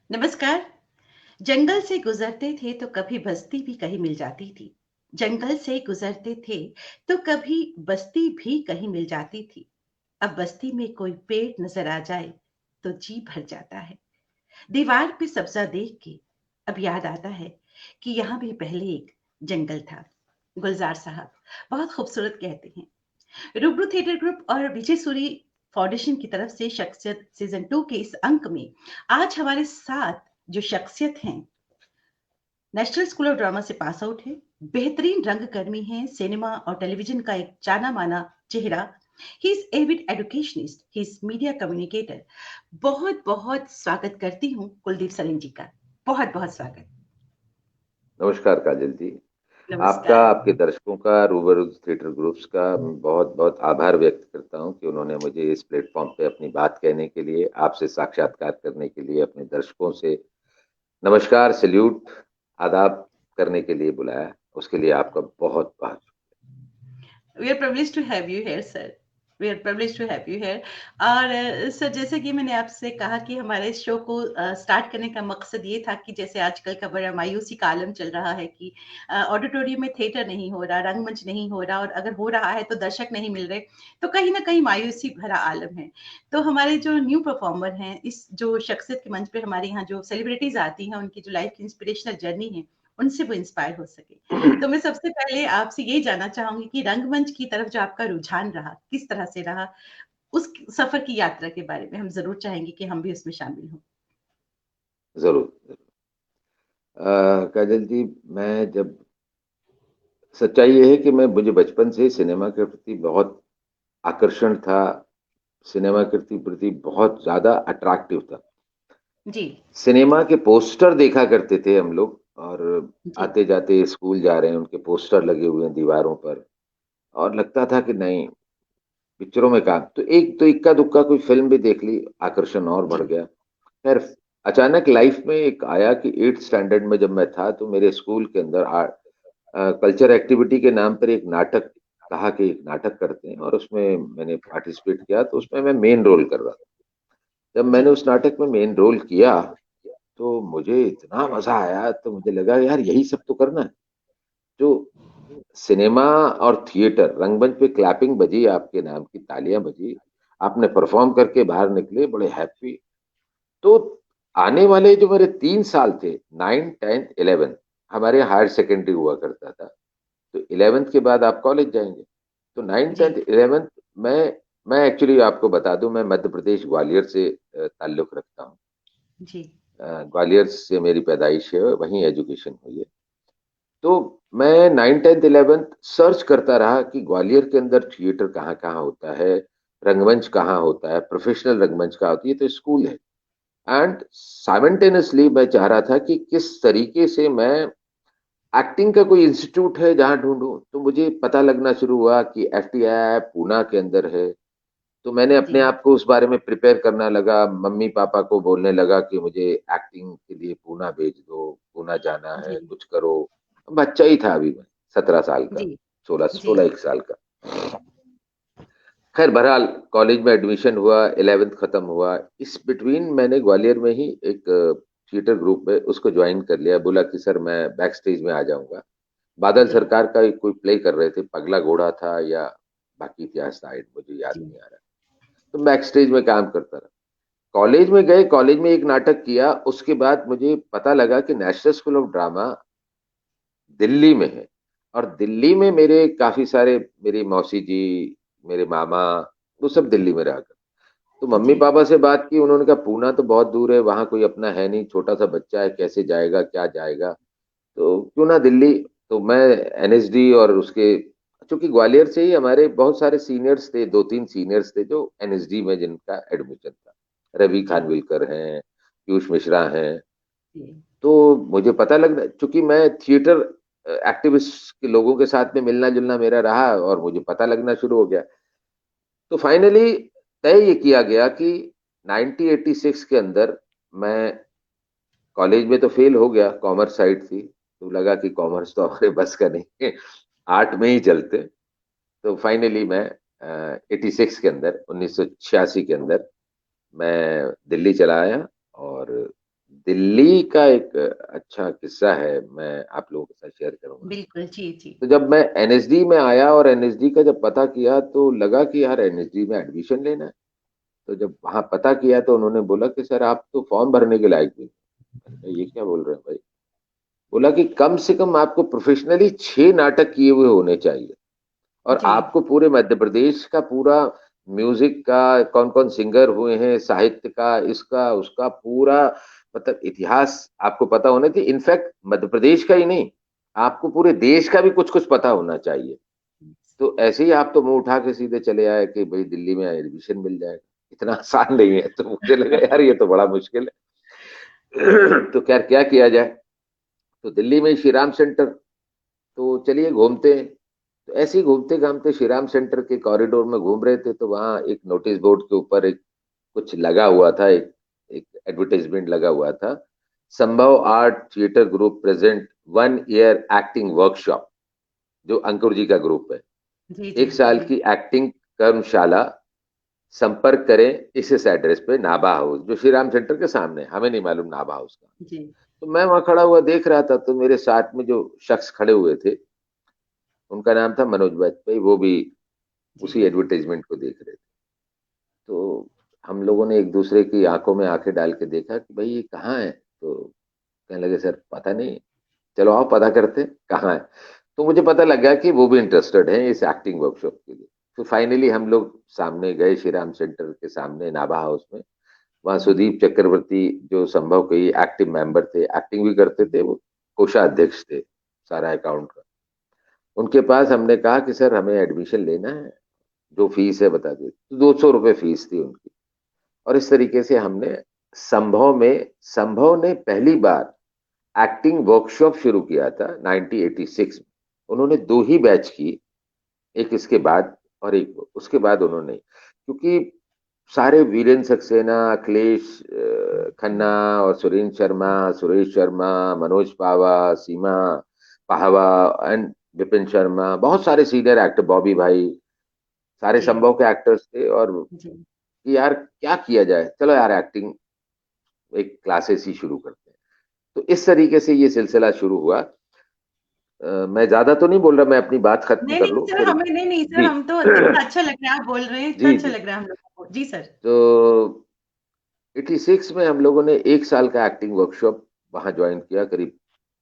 नमस्कार। जंगल से गुजरते थे तो कभी बस्ती भी कहीं मिल जाती थी। जंगल से गुजरते थे तो कभी बस्ती भी कहीं मिल जाती थी। अब बस्ती में कोई पेड़ नजर आ जाए तो जी भर जाता है। दीवार पे सब्जा देख के अब याद आता है कि यहाँ भी पहले एक जंगल था। गुलजार साहब बहुत खूबसूरत कहते हैं। रूबरू थिएटर ग्रुप और विजय सूरी फाउंडेशन की तरफ से शख्सियत सीजन 2 के इस अंक में आज हमारे साथ जो शख्सियत हैं, नेशनल स्कूल ऑफ ड्रामा से पास आउट है, बेहतरीन रंगकर्मी हैं, सिनेमा और टेलीविजन का एक जाना माना चेहरा। He is avid educationist, he is media communicator. बहुत बहुत स्वागत करती हूँ कुलदीप सरीन जी का। बहुत बहुत स्वागत। नमस्कार काजल जी। आपका, नमस्कार। आपके दर्शकों का, रूबरू थिएटर ग्रुप्स का बहुत बहुत आभार व्यक्त करता हूं कि उन्होंने मुझे इस प्लेटफॉर्म पे अपनी बात कहने के लिए, आपसे साक्षात्कार करने के लिए, अपने दर्शकों से नमस्कार, सैल्यूट, आदाब करने के लिए बुलाया। उसके लिए आपका बहुत बहुत we are privileged to have you here sir. We are privileged to have you here. और सर, जैसे कि मैंने आपसे कहा कि हमारे इस शो को स्टार्ट करने का मकसद ये था कि जैसे आजकल का बड़ा मायूसी का आलम चल रहा है कि ऑडिटोरियम में थिएटर नहीं हो रहा, रंगमंच नहीं हो रहा, और अगर हो रहा है तो दर्शक नहीं मिल रहे, तो कहीं ना कहीं मायूसी भरा आलम है। तो हमारे जो न्यू परफॉर्मर हैं, इस जो शख्सियत के मंच पे हमारे यहाँ जो सेलिब्रिटीज आती हैं, उनकी जो लाइफ की इंस्पिरेशनल जर्नी है, उनसे वो इंस्पायर हो सके। तो मैं सबसे पहले आपसे यही जानना चाहूंगी कि रंगमंच की तरफ जो आपका रुझान रहा, किस तरह से रहा? उस सफर की यात्रा के बारे में हम ज़रूर चाहेंगे कि हम भी उसमें शामिल हों। जरूर। काजल जी, मैं जब सच्चाई ये है कि मुझे बचपन से ही सिनेमा के प्रति बहुत आकर्षण था। सिनेमा के प्रति बहुत ज्यादा अट्रैक्टिव था। जी, सिनेमा के पोस्टर देखा करते थे हम लोग, और जी, आते जाते स्कूल जा रहे हैं, उनके पोस्टर लगे हुए हैं दीवारों पर, और लगता था कि नहीं, पिक्चरों में काम तो एक तो इक्का दुक्का कोई फिल्म भी देख ली, आकर्षण और बढ़ जी, गया। खैर, अचानक लाइफ में एक आया कि 8th स्टैंडर्ड में जब मैं था तो मेरे स्कूल के अंदर कल्चर एक्टिविटी के नाम पर एक नाटक, कहा कि एक नाटक करते हैं, और उसमें मैंने पार्टिसिपेट किया। तो उसमें मैं मेन रोल कर रहा था। जब जी, मैंने उस नाटक में मेन रोल किया तो मुझे इतना मजा आया, तो मुझे लगा यार यही सब तो करना है। जो सिनेमा और थिएटर, रंगमंच पे क्लैपिंग बजी, आपके नाम की तालियां बजी, आपने परफॉर्म करके बाहर निकले बड़े हैप्पी। तो आने वाले जो मेरे 3 साल थे, 9th 10th 11th, हमारे हायर सेकेंडरी हुआ करता था, तो 11th के बाद आप कॉलेज जाएंगे। तो नाइन्थ जी, टेंथ इलेवेंथ में मैं एक्चुअली आपको बता दूं, मैं मध्य प्रदेश ग्वालियर से ताल्लुक रखता हूँ। जी, ग्वालियर से मेरी पैदाइश है, वहीं एजुकेशन हुई है। तो मैं 9th 10th 11th सर्च करता रहा कि ग्वालियर के अंदर थिएटर कहाँ कहाँ होता है, रंगमंच कहाँ होता है, प्रोफेशनल रंगमंच कहाँ होती है, तो स्कूल है। एंड साइमल्टेनियसली मैं चाह रहा था कि किस तरीके से मैं एक्टिंग का कोई इंस्टीट्यूट है जहाँ ढूंढूं। तो मुझे पता लगना शुरू हुआ कि एफटीआई पूना के अंदर है। तो मैंने जी, अपने आप को उस बारे में प्रिपेयर करना लगा, मम्मी पापा को बोलने लगा कि मुझे एक्टिंग के लिए पूना भेज दो, पूना जाना है, जी, कुछ करो। बच्चा ही था अभी मैं, 17 साल का, जी, सोलह जी, सोलह एक साल का। खैर बहरहाल, कॉलेज में एडमिशन हुआ, 11th खत्म हुआ। इस बिटवीन मैंने ग्वालियर में ही एक थिएटर ग्रुप में उसको ज्वाइन कर लिया। बोला कि सर मैं बैक स्टेज में आ जाऊंगा। बादल जी, सरकार का एक कोई प्ले कर रहे थे, पगला घोड़ा था या बाकी इतिहास था, मुझे याद जी, नहीं आ रहा। तो बैक स्टेज में काम करता रहा। कॉलेज में गए, कॉलेज में एक नाटक किया। उसके बाद मुझे पता लगा कि national school of drama Delhi में है, और दिल्ली में मेरे काफी सारे, मेरी मौसी जी, मेरे मामा, वो सब दिल्ली में रहा। तो मम्मी जी, पापा से बात की, उन्होंने कहा पूना तो बहुत दूर है, वहां कोई अपना है नहीं, छोटा सा बच्चा है, कैसे जाएगा, क्या जाएगा, तो क्यों ना दिल्ली। तो मैं एनएसडी और उसके, चूंकि ग्वालियर से ही हमारे बहुत सारे सीनियर्स थे, 2 3 सीनियर्स थे जो एनएसडी में जिनका एडमिशन था। रवि जी, खानविलकर हैं, पीयूष मिश्रा हैं। जी, तो मुझे पता लग, चूंकि मैं थिएटर एक्टिविस्ट के लोगों के साथ में मिलना जुलना मेरा रहा, और मुझे पता लगना शुरू हो गया। तो फाइनली तय ये किया गया कि 1986 के अंदर मैं, कॉलेज में तो फेल हो गया, कॉमर्स साइड थी, तो लगा कि कॉमर्स तो हमारे बस का नहीं है, आर्ट में ही चलते। तो फाइनली मैं 86 के अंदर, 1986 के अंदर मैं दिल्ली चला आया। और दिल्ली का एक अच्छा किस्सा है, मैं आप लोगों के साथ शेयर करूंगा। बिल्कुल, जी, जी। तो जब मैं एनएसडी में आया और एनएसडी का जब पता किया तो लगा कि यार एनएसडी में एडमिशन लेना है। तो जब वहां पता किया तो उन्होंने बोला कि सर आप तो फॉर्म भरने के लायक भी नहीं। मैंने कहा, ये क्या बोल रहे हैं भाई? बोला कि कम से कम आपको प्रोफेशनली 6 नाटक किए हुए होने चाहिए, और जी, आपको पूरे मध्य प्रदेश का पूरा म्यूजिक का कौन कौन सिंगर हुए हैं, साहित्य का, इसका उसका पूरा मतलब इतिहास आपको पता होना चाहिए। इनफैक्ट मध्य प्रदेश का ही नहीं, आपको पूरे देश का भी कुछ कुछ पता होना चाहिए। तो ऐसे ही आप तो मुंह उठा के सीधे चले आए कि भाई दिल्ली में एडमिशन मिल जाएगा, इतना आसान नहीं है। तो मुझे लगा यार ये तो बड़ा मुश्किल है। तो खैर क्या किया जाए। तो दिल्ली में श्री राम सेंटर, तो चलिए घूमते हैं। तो ऐसे ही घूमते घामते श्री राम सेंटर के कॉरिडोर में घूम रहे थे, तो वहाँ एक नोटिस बोर्ड के ऊपर एक कुछ लगा हुआ था, एक एक एडवर्टाइजमेंट लगा हुआ था। संभव art theatre group present 1 year acting workshop, जो अंकुर जी का ग्रुप है। जी, जी, 1 साल जी, की एक्टिंग कर्मशाला, संपर्क करें इस एड्रेस पे, नाभा हाउस, जो श्री राम सेंटर के सामने है। हमें नहीं मालूम नाभा हाउस का। जी, तो मैं वहां खड़ा हुआ देख रहा था, तो मेरे साथ में जो शख्स खड़े हुए थे, उनका नाम था मनोज वाजपेयी, वो भी जी, उसी एडवर्टाइजमेंट को देख रहे थे। तो हम लोगों ने एक दूसरे की आंखों में आंखें डाल के देखा कि भाई ये कहाँ है। तो कहने लगे सर पता नहीं, चलो आओ पता करते हैं कहाँ है। तो मुझे पता लग गया कि वो भी इंटरेस्टेड है इस एक्टिंग वर्कशॉप के लिए। तो फाइनली हम लोग सामने गए, श्री राम सेंटर के सामने नाभा हाउस में। वहाँ सुदीप चक्रवर्ती, जो संभव के एक्टिव मेंबर थे, एक्टिंग भी करते थे, वो कोषाध्यक्ष थे सारा अकाउंट का। उनके पास हमने कहा कि सर हमें एडमिशन लेना है, जो फीस है बता दीजिए। तो 200 रुपये फीस थी उनकी। और इस तरीके से हमने संभव ने पहली बार एक्टिंग वर्कशॉप शुरू किया था 1986 में। उन्होंने 2 ही बैच की, एक इसके बाद और एक उसके बाद उन्होंने, क्योंकि सारे वीरेंद्र सक्सेना, अखिलेश खन्ना और सुरेंद्र शर्मा, सुरेश शर्मा, मनोज पावा, सीमा पाहवा एंड विपिन शर्मा, बहुत सारे सीनियर एक्टर, बॉबी भाई, सारे जी, संभव के एक्टर्स थे। और जी। कि यार क्या किया जाए, चलो यार एक्टिंग एक क्लासेस ही शुरू करते हैं। तो इस तरीके से ये सिलसिला शुरू हुआ। मैं ज्यादा तो नहीं बोल रहा, मैं अपनी बात खत्म नहीं, कर नहीं लूं सर, फिर। हमें नहीं, नहीं सर, जी। हम तो इतना अच्छा लग रहा है, आप बोल रहे हैं, इतना जी अच्छा जी। लग रहा है हम लोगों को। जी सर। तो 86 में हम लोगों ने 1 साल का एक्टिंग वर्कशॉप वहां ज्वाइन किया। करीब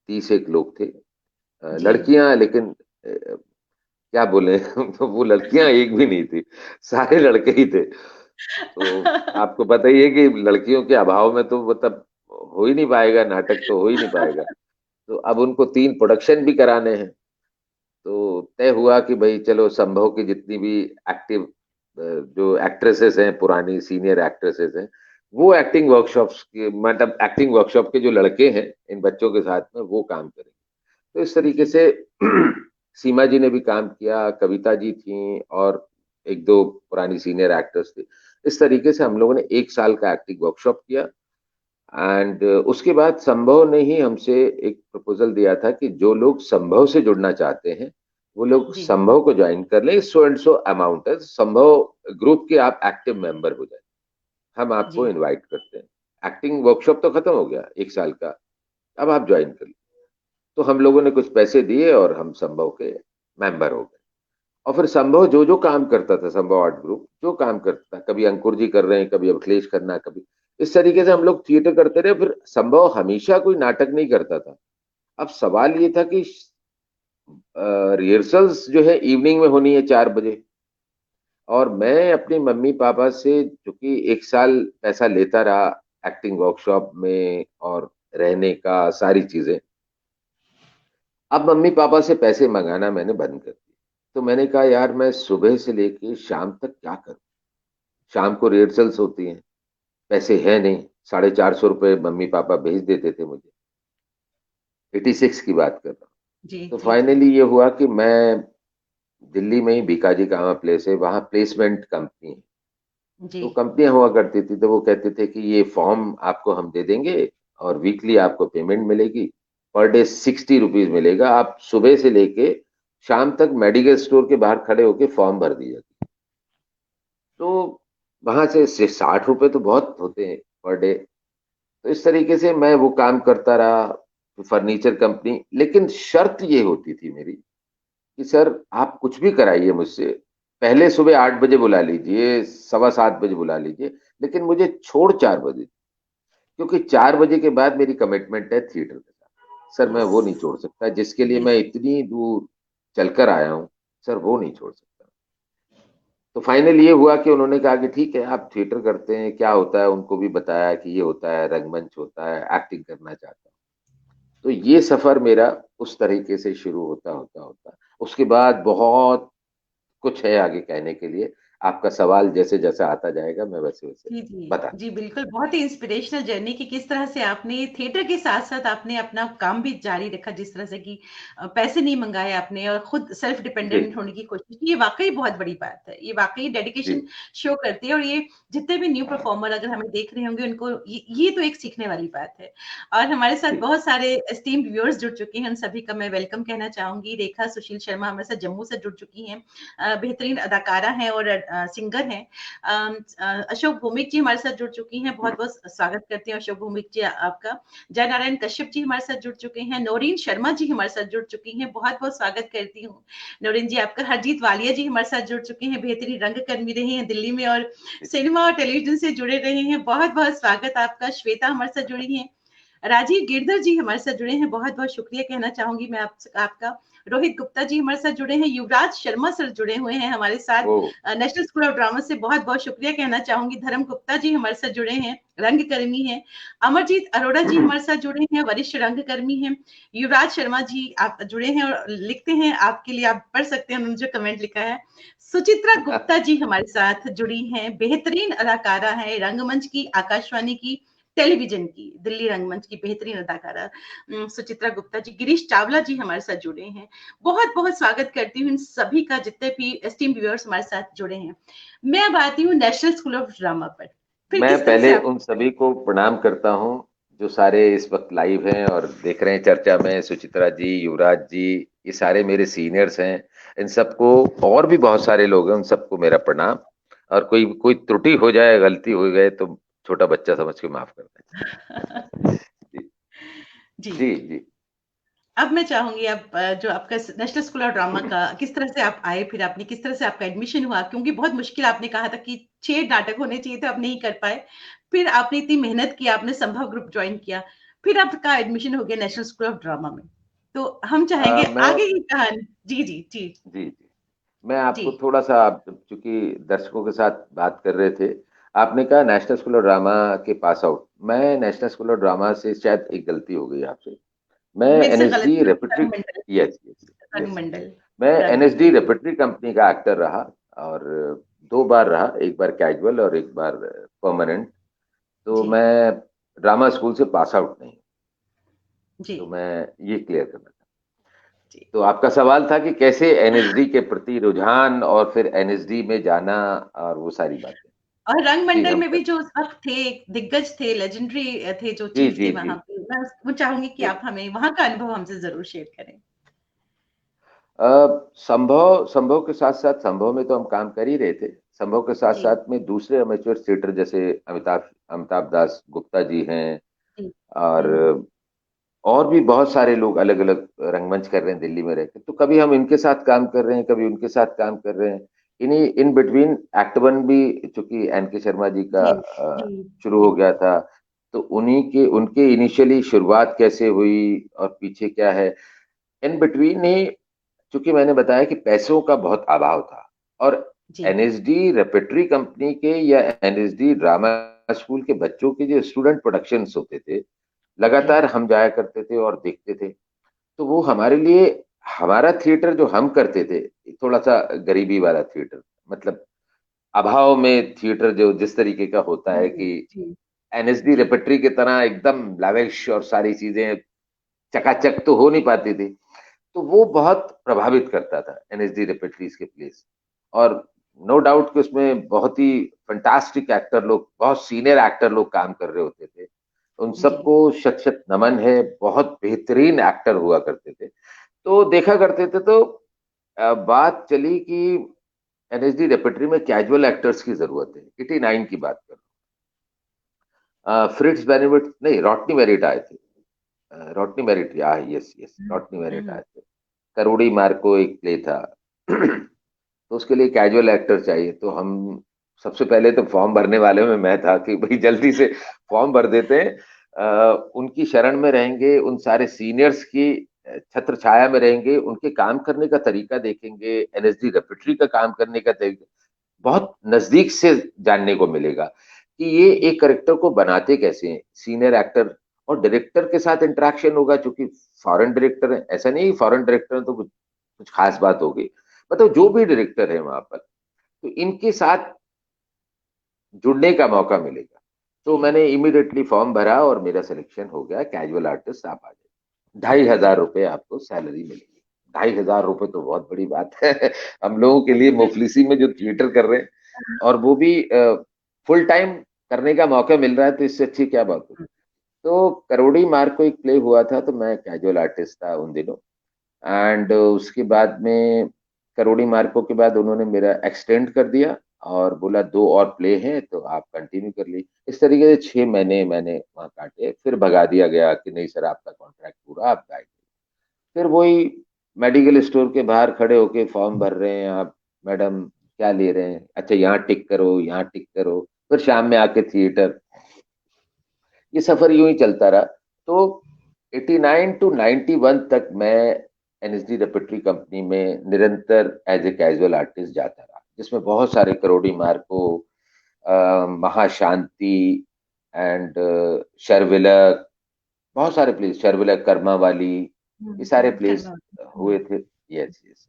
30 एक लोग थे। जी। लड़कियां लेकिन क्या बोले, तो वो लड़कियां एक भी नहीं थी, सारे लड़के ही थे। तो आपको पता ही है कि लड़कियों के अभाव में तो मतलब हो ही नहीं पाएगा, नाटक तो हो ही नहीं पाएगा। तो अब उनको 3 प्रोडक्शन भी कराने हैं। तो तय हुआ कि भाई चलो संभव की जितनी भी एक्टिव जो एक्ट्रेसेस हैं, पुरानी सीनियर एक्ट्रेसेस हैं, वो एक्टिंग वर्कशॉप्स के मतलब एक्टिंग वर्कशॉप के जो लड़के हैं इन बच्चों के साथ में वो काम करेंगे। तो इस तरीके जी, से सीमा जी ने भी काम किया, कविता जी थी, और एक दो पुरानी सीनियर एक्टर्स थे। इस तरीके से हम लोगों ने 1 साल का एक्टिंग वर्कशॉप किया। एंड उसके बाद संभव ने ही हमसे एक प्रपोजल दिया था कि जो लोग संभव से जुड़ना चाहते हैं वो लोग जी, संभव को ज्वाइन कर लें, सो एंड सो अमाउंट है, संभव ग्रुप के आप एक्टिव मेंबर हो जाए, हम आपको जी, इनवाइट करते हैं। एक्टिंग वर्कशॉप तो खत्म हो गया 1 साल का, अब आप ज्वाइन कर लीजिए। तो हम लोगों ने कुछ पैसे दिए और हम संभव के मेंबर हो गए। और फिर संभव जो जो काम करता था, संभव आर्ट ग्रुप जो काम करता था, कभी अंकुर जी कर रहे हैं, कभी अखिलेश खन्ना, कभी इस तरीके से हम जी, लोग थिएटर करते रहे। फिर संभव हमेशा कोई नाटक नहीं करता था। अब सवाल ये था कि रिहर्सल्स जो है इवनिंग में होनी है 4 बजे, और मैं अपनी मम्मी पापा से चूंकि 1 साल पैसा लेता रहा एक्टिंग वर्कशॉप में और रहने का सारी चीजें, अब मम्मी पापा से पैसे मंगाना मैंने बंद कर दिया। तो मैंने कहा यार मैं सुबह से लेके शाम तक क्या करूं। शाम को रिहर्सल्स होती हैं, पैसे है नहीं, 450 रुपये मम्मी पापा भेज देते थे मुझे। 86 की बात कर रहा हूँ। जी, तो जी, जी, फाइनली ये हुआ कि मैं दिल्ली में ही बीकाजी कामा प्लेस है, वहाँ प्लेसमेंट कंपनी है। जी, तो कंपनियां हुआ करती थी, तो वो कहते थे कि ये फॉर्म आपको हम दे देंगे और वीकली आपको पेमेंट मिलेगी। पर डे 60 रुपीज मिलेगा, आप सुबह से लेके शाम तक मेडिकल स्टोर के बाहर खड़े होके फॉर्म भर दीजिए। तो वहां से 60 रुपए तो बहुत होते हैं पर डे। तो इस तरीके से मैं वो काम करता रहा, फर्नीचर कंपनी। लेकिन शर्त ये होती थी मेरी कि सर आप कुछ भी कराइए मुझसे, पहले सुबह 8 बजे बुला लीजिए, 7:15 बजे बुला लीजिए, लेकिन मुझे छोड़ 4 बजे, क्योंकि 4 बजे के बाद मेरी कमिटमेंट है थिएटर के साथ। सर मैं यस। वो नहीं छोड़ सकता, जिसके लिए मैं बिल्कुल। इतनी दूर चलकर आया हूँ, सर वो नहीं छोड़ सकता। तो फाइनल ये हुआ कि उन्होंने कहा कि ठीक है आप थिएटर करते हैं, क्या होता है उनको भी बताया कि ये होता है, रंगमंच होता है, एक्टिंग करना चाहता हूँ। तो ये सफर मेरा उस तरीके से शुरू होता होता होता, उसके बाद बहुत कुछ है आगे कहने के लिए। आपका सवाल जैसे जैसे आता जाएगा मैं वैसे वैसे जी, जी। बता। जी, बिल्कुल, बहुत ही इंस्पिरेशनल जर्नी कि किस तरह से आपने थिएटर के साथ-साथ आपने अपना काम भी जारी रखा, जिस तरह से कि पैसे नहीं मँगाए आपने और खुद सेल्फ जी डिपेंडेंट होने की कोशिश की। ये वाक़ई बहुत बड़ी बात है। ये वाक़ई जी डेडिकेशन शो करती है और ये जितने भी न्यू परफॉर्मर अगर हमें देख रहे होंगे, उनको ये तो एक सीखने वाली बात है। और हमारे साथ जी बहुत सारे एस्टीम्ड व्यूअर्स जुड़ चुके हैं, उन सभी का मैं वेलकम कहना चाहूँगी। रेखा सुशील शर्मा हमारे साथ जम्मू से जुड़ चुकी हैं। बेहतरीन अदाकारा हैं और सिंगर हैं। अशोक भौमिक जी हमारे साथ जुड़ चुकी हैं, बहुत-बहुत स्वागत करते हैं अशोक भौमिक जी आपका। जय नारायण कश्यप जी हमारे साथ जुड़ चुके हैं, नौरीन शर्मा जी हमारे साथ जुड़ चुकी हैं, बहुत-बहुत स्वागत करती हूँ, नौरीन जी आपका। हरजीत वालिया जी हमारे साथ जुड़ चुके हैं, बेहतरीन रंगकर्मी रहे हैं दिल्ली में और सिनेमा और टेलीविज़न से जुड़े रहे हैं, बहुत-बहुत स्वागत आपका। श्वेता हमारे साथ जुड़ी हैं, राजीव गिरधर जी हमारे साथ जुड़े हैं, बहुत-बहुत शुक्रिया कहना चाहूँगी मैं आपका। रोहित गुप्ता जी हमारे साथ जुड़े हैं, युवराज शर्मा सर जुड़े हुए हैं हमारे साथ। ओ नेशनल स्कूल ऑफ ड्रामा से बहुत-बहुत शुक्रिया कहना चाहूँगी। धर्म गुप्ता जी हमारे साथ जुड़े हैं, रंगकर्मी हैं। अमरजीत अरोड़ा जी हमारे साथ जुड़े हैं, वरिष्ठ रंगकर्मी हैं। युवराज शर्मा जी आप जुड़े हैं और लिखते हैं, आपके लिए आप पढ़ सकते हैं उन्होंने जो कमेंट लिखा है। सुचित्रा गुप्ता जी हमारे साथ जुड़ी हैं, बेहतरीन अदाकारा हैं, रंगमंच की, आकाशवाणी की, टेलीविज़न की, दिल्ली रंगमंच की बेहतरीन अदाकारा सुचित्रा गुप्ता जी। गिरीश चावला जी हमारे साथ जुड़े हैं। बहुत-बहुत स्वागत करती हूँ इन सभी का, जितने भी एस्टीम्ड व्यूअर्स हमारे साथ जुड़े हैं। मैं अब आती हूँ नेशनल स्कूल ऑफ ड्रामा पर। फिर मैं किस तरह से पहले आप उन सभी को प्रणाम करता हूँ जो सारे इस वक्त लाइव हैं और देख रहे हैं चर्चा में, सुचित्रा जी, युवराज जी, ये सारे मेरे सीनियर्स हैं। इन सबको, और भी बहुत सारे लोग हैं, उन सबको मेरा प्रणाम। और कोई कोई त्रुटि हो जाए, गलती हो गए तो छोटा बच्चा समझ के माफ कर दें। जी जी। जी जी अब मैं चाहूँगी अब जो आपका नेशनल स्कूल ऑफ ड्रामा का किस तरह से आप आए, फिर आपने किस तरह से आपका एडमिशन हुआ? क्योंकि बहुत मुश्किल आपने कहा था कि 6 नाटक होने चाहिए थे, आप नहीं कर पाए। फिर आपने इतनी मेहनत की, आपने संभव ग्रुप जॉइन किया, फिर आपका एडमिशन हो गया नेशनल स्कूल ऑफ ड्रामा में। तो हम चाहेंगे मैं आगे की कहानी। जी, जी, जी, जी जी मैं जी, आपको थोड़ा सा, आप चूंकि दर्शकों के साथ बात कर रहे थे, आपने कहा नेशनल स्कूल ऑफ ड्रामा के पास आउट। मैं नेशनल स्कूल ऑफ ड्रामा से, शायद एक गलती हो गई आपसे, मैं मेरे से एनएसडी गलती repertory, Rangmandal, yes yes yes, Rangmandal, मैं एनएसडी रंगमंडल। रेpertory कंपनी का एक्टर रहा, और 2 बार रहा, एक बार कैजुअल और एक बार परमानेंट। तो जी, मैं ड्रामा स्कूल से पास आउट नहीं। जी, तो मैं ये क्लियर करना था। जी। तो आपका सवाल था कि कैसे एनएसडी के प्रति रुझान और फिर एनएसडी में जाना और वो सारी बातें। और जी रंगमंडल हम में कर भी जो उस वक़्त थे, दिग्गज थे, लेजेंडरी थे, जो जी चीफ़ थे जी जी वहाँ पे, मैं वो चाहूँगी कि जी आप हमें वहाँ का अनुभव हमसे ज़रूर शेयर करें। संभव संभव के साथ साथ, संभव में तो हम काम कर ही रहे थे, संभव के साथ जी, साथ में दूसरे अमेच्योर थिएटर जैसे अमिताभ अमिताभ दास गुप्ता जी हैं, जी। और हुँ, भी बहुत सारे लोग अलग अलग रंगमंच कर रहे हैं दिल्ली में रहकर। तो कभी हम इनके साथ काम कर रहे हैं, कभी उनके साथ काम कर रहे हैं। इन्हीं इन बिटवीन एक्ट वन भी, चूंकि एन के शर्मा जी का जी, जी, शुरू जी, हो गया था, तो उन्हीं के उनके इनिशियली शुरुआत कैसे हुई और पीछे क्या है, इन बिटवीन ही, चूंकि मैंने बताया कि पैसों का बहुत अभाव था, और जी, एनएसडी रेपेट्री कंपनी के या एनएसडी ड्रामा स्कूल के बच्चों के जो स्टूडेंट प्रोडक्शंस होते थे, जी, लगातार हम जाया करते थे और देखते थे। तो वो हमारे लिए, हमारा थिएटर जो हम करते थे, थोड़ा सा गरीबी वाला थिएटर, मतलब अभाव में थिएटर जो जिस तरीके का होता है जी, कि जी, एनएसडी जी, रेपेट्री की तरह एकदम लाविश और सारी चीजें चकाचक तो हो नहीं पाती थी। तो वो बहुत प्रभावित करता था एनएसडी रेपेट्रीज के प्लेस। और नो डाउट कि उसमें बहुत ही फंटास्टिक एक्टर लोग, बहुत सीनियर एक्टर लोग काम कर रहे होते थे। उन जी, सबको शत शत नमन है, बहुत बेहतरीन एक्टर हुआ करते थे। तो देखा करते थे। तो बात चली कि एनएसडी रेपेट्री में कैजुअल एक्टर्स की जरूरत है, 89 की बात कर। फ्रिट्ज बेनिविट नहीं, रॉटनी मेरिट आए थे। रॉटनी मेरिट, यस यस, हम्म, रॉटनी मेरिट हम्म, आए थे। करोड़ी मार्को एक प्ले था। तो उसके लिए कैजुअल एक्टर चाहिए, तो हम सबसे पहले तो फॉर्म भरने वाले में मैं था कि भाई जल्दी से फॉर्म भर देते हैं। उनकी शरण में रहेंगे, उन सारे सीनियर्स की छत्र छाया में रहेंगे, उनके काम करने का तरीका देखेंगे, एनएसडी रेpertory का काम करने का तरीका बहुत नजदीक से जानने को मिलेगा कि ये जी, एक करेक्टर को बनाते कैसे हैं सीनियर एक्टर। और डायरेक्टर के साथ इंटरेक्शन होगा, क्योंकि फॉरेन डायरेक्टर है, ऐसा नहीं फॉरेन डायरेक्टर तो कुछ कुछ खास बात होगी, मतलब जो जी, भी डायरेक्टर है वहां पर, तो इनके साथ जुड़ने का मौका मिलेगा। तो जी, मैंने इमीडिएटली फॉर्म भरा और मेरा सिलेक्शन हो गया, कैजुअल आर्टिस्ट आप आ जाए, 2,500 रुपये आपको सैलरी मिलेगी। 2,500 रुपये तो बहुत बड़ी बात है हम लोगों के लिए, मुफलिसी में जो थिएटर कर रहे हैं, और वो भी फुल टाइम करने का मौका मिल रहा है, तो इससे अच्छी क्या बात है। तो करोड़ी मार को एक प्ले हुआ था, तो मैं कैजुअल आर्टिस्ट था उन दिनों। एंड उसके बाद में करोड़ी मार्को के बाद उन्होंने मेरा एक्सटेंड कर दिया और बोला 2 और प्ले हैं तो आप कंटिन्यू कर ली। इस तरीके से 6 महीने मैंने वहाँ काटे, फिर भगा दिया गया कि नहीं सर आपका कॉन्ट्रैक्ट पूरा, आप गाइड। फिर वही मेडिकल स्टोर के बाहर खड़े होके फॉर्म भर रहे हैं आप, मैडम क्या ले रहे हैं, अच्छा यहाँ टिक करो, यहाँ टिक करो, फिर शाम में आके थिएटर। ये सफर यूं ही चलता रहा। तो 89 टू 91 तक मैं एनएसडी रेpertory कंपनी में निरंतर एज ए कैजुअल आर्टिस्ट जाता रहा, जिसमें बहुत सारे करोड़ी मार्को, महाशांति एंड शर्विलक, बहुत सारे प्लेस, शर्विलक, कर्मा वाली, ये सारे प्लेस करना। हुए थे। Yes yes.